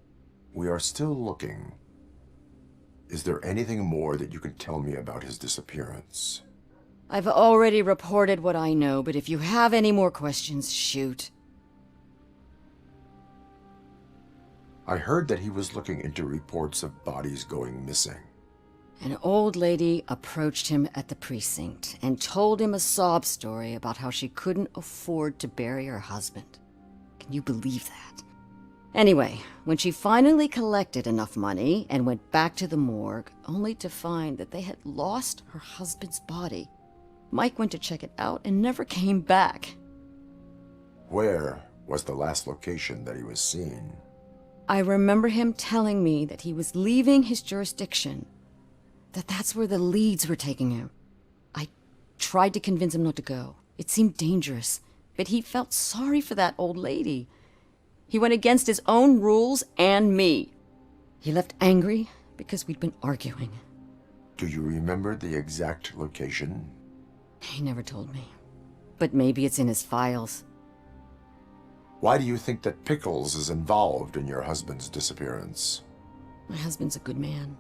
We are still looking. Is there anything more that you can tell me about his disappearance? I've already reported what I know, but if you have any more questions, shoot. I heard that he was looking into reports of bodies going missing. An old lady approached him at the precinct and told him a sob story about how she couldn't afford to bury her husband. Can you believe that? Anyway, when she finally collected enough money and went back to the morgue, only to find that they had lost her husband's body, Mike went to check it out and never came back. Where was the last location that he was seen? I remember him telling me that he was leaving his jurisdiction, that's where the leads were taking him. I tried to convince him not to go. It seemed dangerous, but he felt sorry for that old lady. He went against his own rules and me. He left angry because we'd been arguing. Do you remember the exact location? He never told me, but maybe it's in his files. Why do you think that Pickles is involved in your husband's disappearance? My husband's a good man.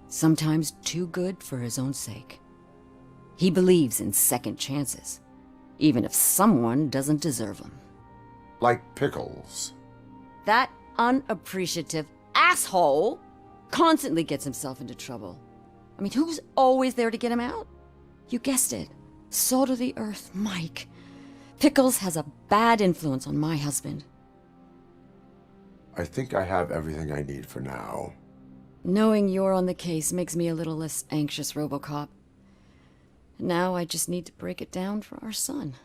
Sometimes too good for his own sake. He believes in second chances, even if someone doesn't deserve them. Like Pickles. That unappreciative asshole constantly gets himself into trouble. I mean, who's always there to get him out? You guessed it. Salt of the earth, Mike. Pickles has a bad influence on my husband. I think I have everything I need for now. Knowing you're on the case makes me a little less anxious, Robocop. Now I just need to break it down for our son.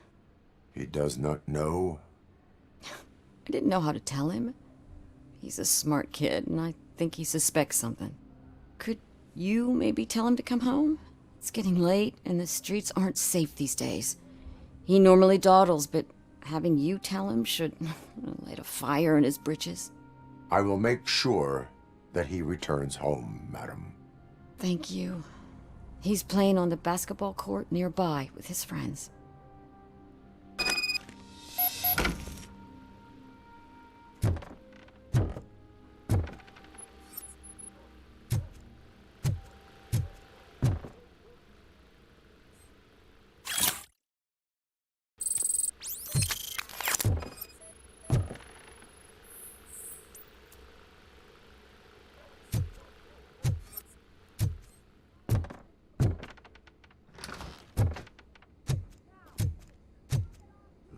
He does not know? I didn't know how to tell him. He's a smart kid, and I think he suspects something. Could you maybe tell him to come home? It's getting late, and the streets aren't safe these days. He normally dawdles, but having you tell him should light a fire in his britches. I will make sure that he returns home, madam. Thank you. He's playing on the basketball court nearby with his friends.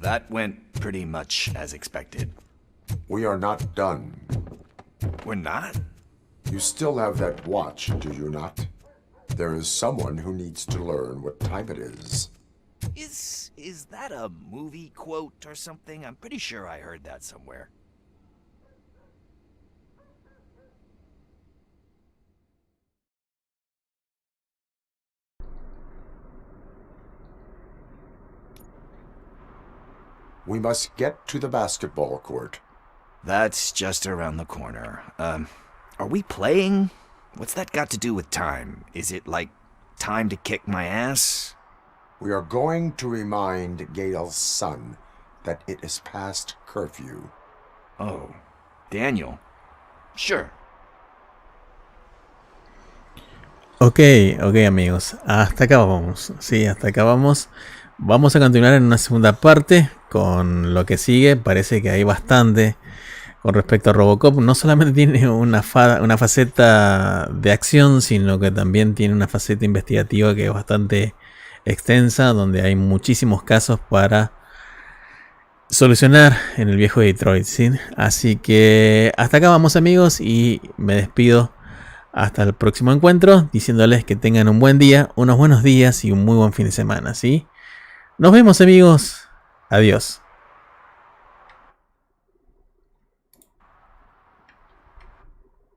That went pretty much as expected. We are not done. We're not? You still have that watch, do you not? There is someone who needs to learn what time it is. Is that a movie quote or something? I'm pretty sure I heard that somewhere. We must get to the basketball court. That's just around the corner. Are we playing? What's that got to do with time? Is it like time to kick my ass? We are going to remind Gail's son that it is past curfew. Oh, Daniel. Sure. Ok, amigos, hasta acá vamos. Sí, hasta acá vamos. Vamos a continuar en una segunda parte con lo que sigue. Parece que hay bastante con respecto a Robocop. No solamente tiene una faceta de acción, sino que también tiene una faceta investigativa que es bastante extensa, donde hay muchísimos casos para solucionar en el viejo Detroit, ¿sí? Así que hasta acá vamos, amigos, y me despido hasta el próximo encuentro, diciéndoles que tengan un buen día, unos buenos días y un muy buen fin de semana, ¿sí? Nos vemos, amigos. Adiós.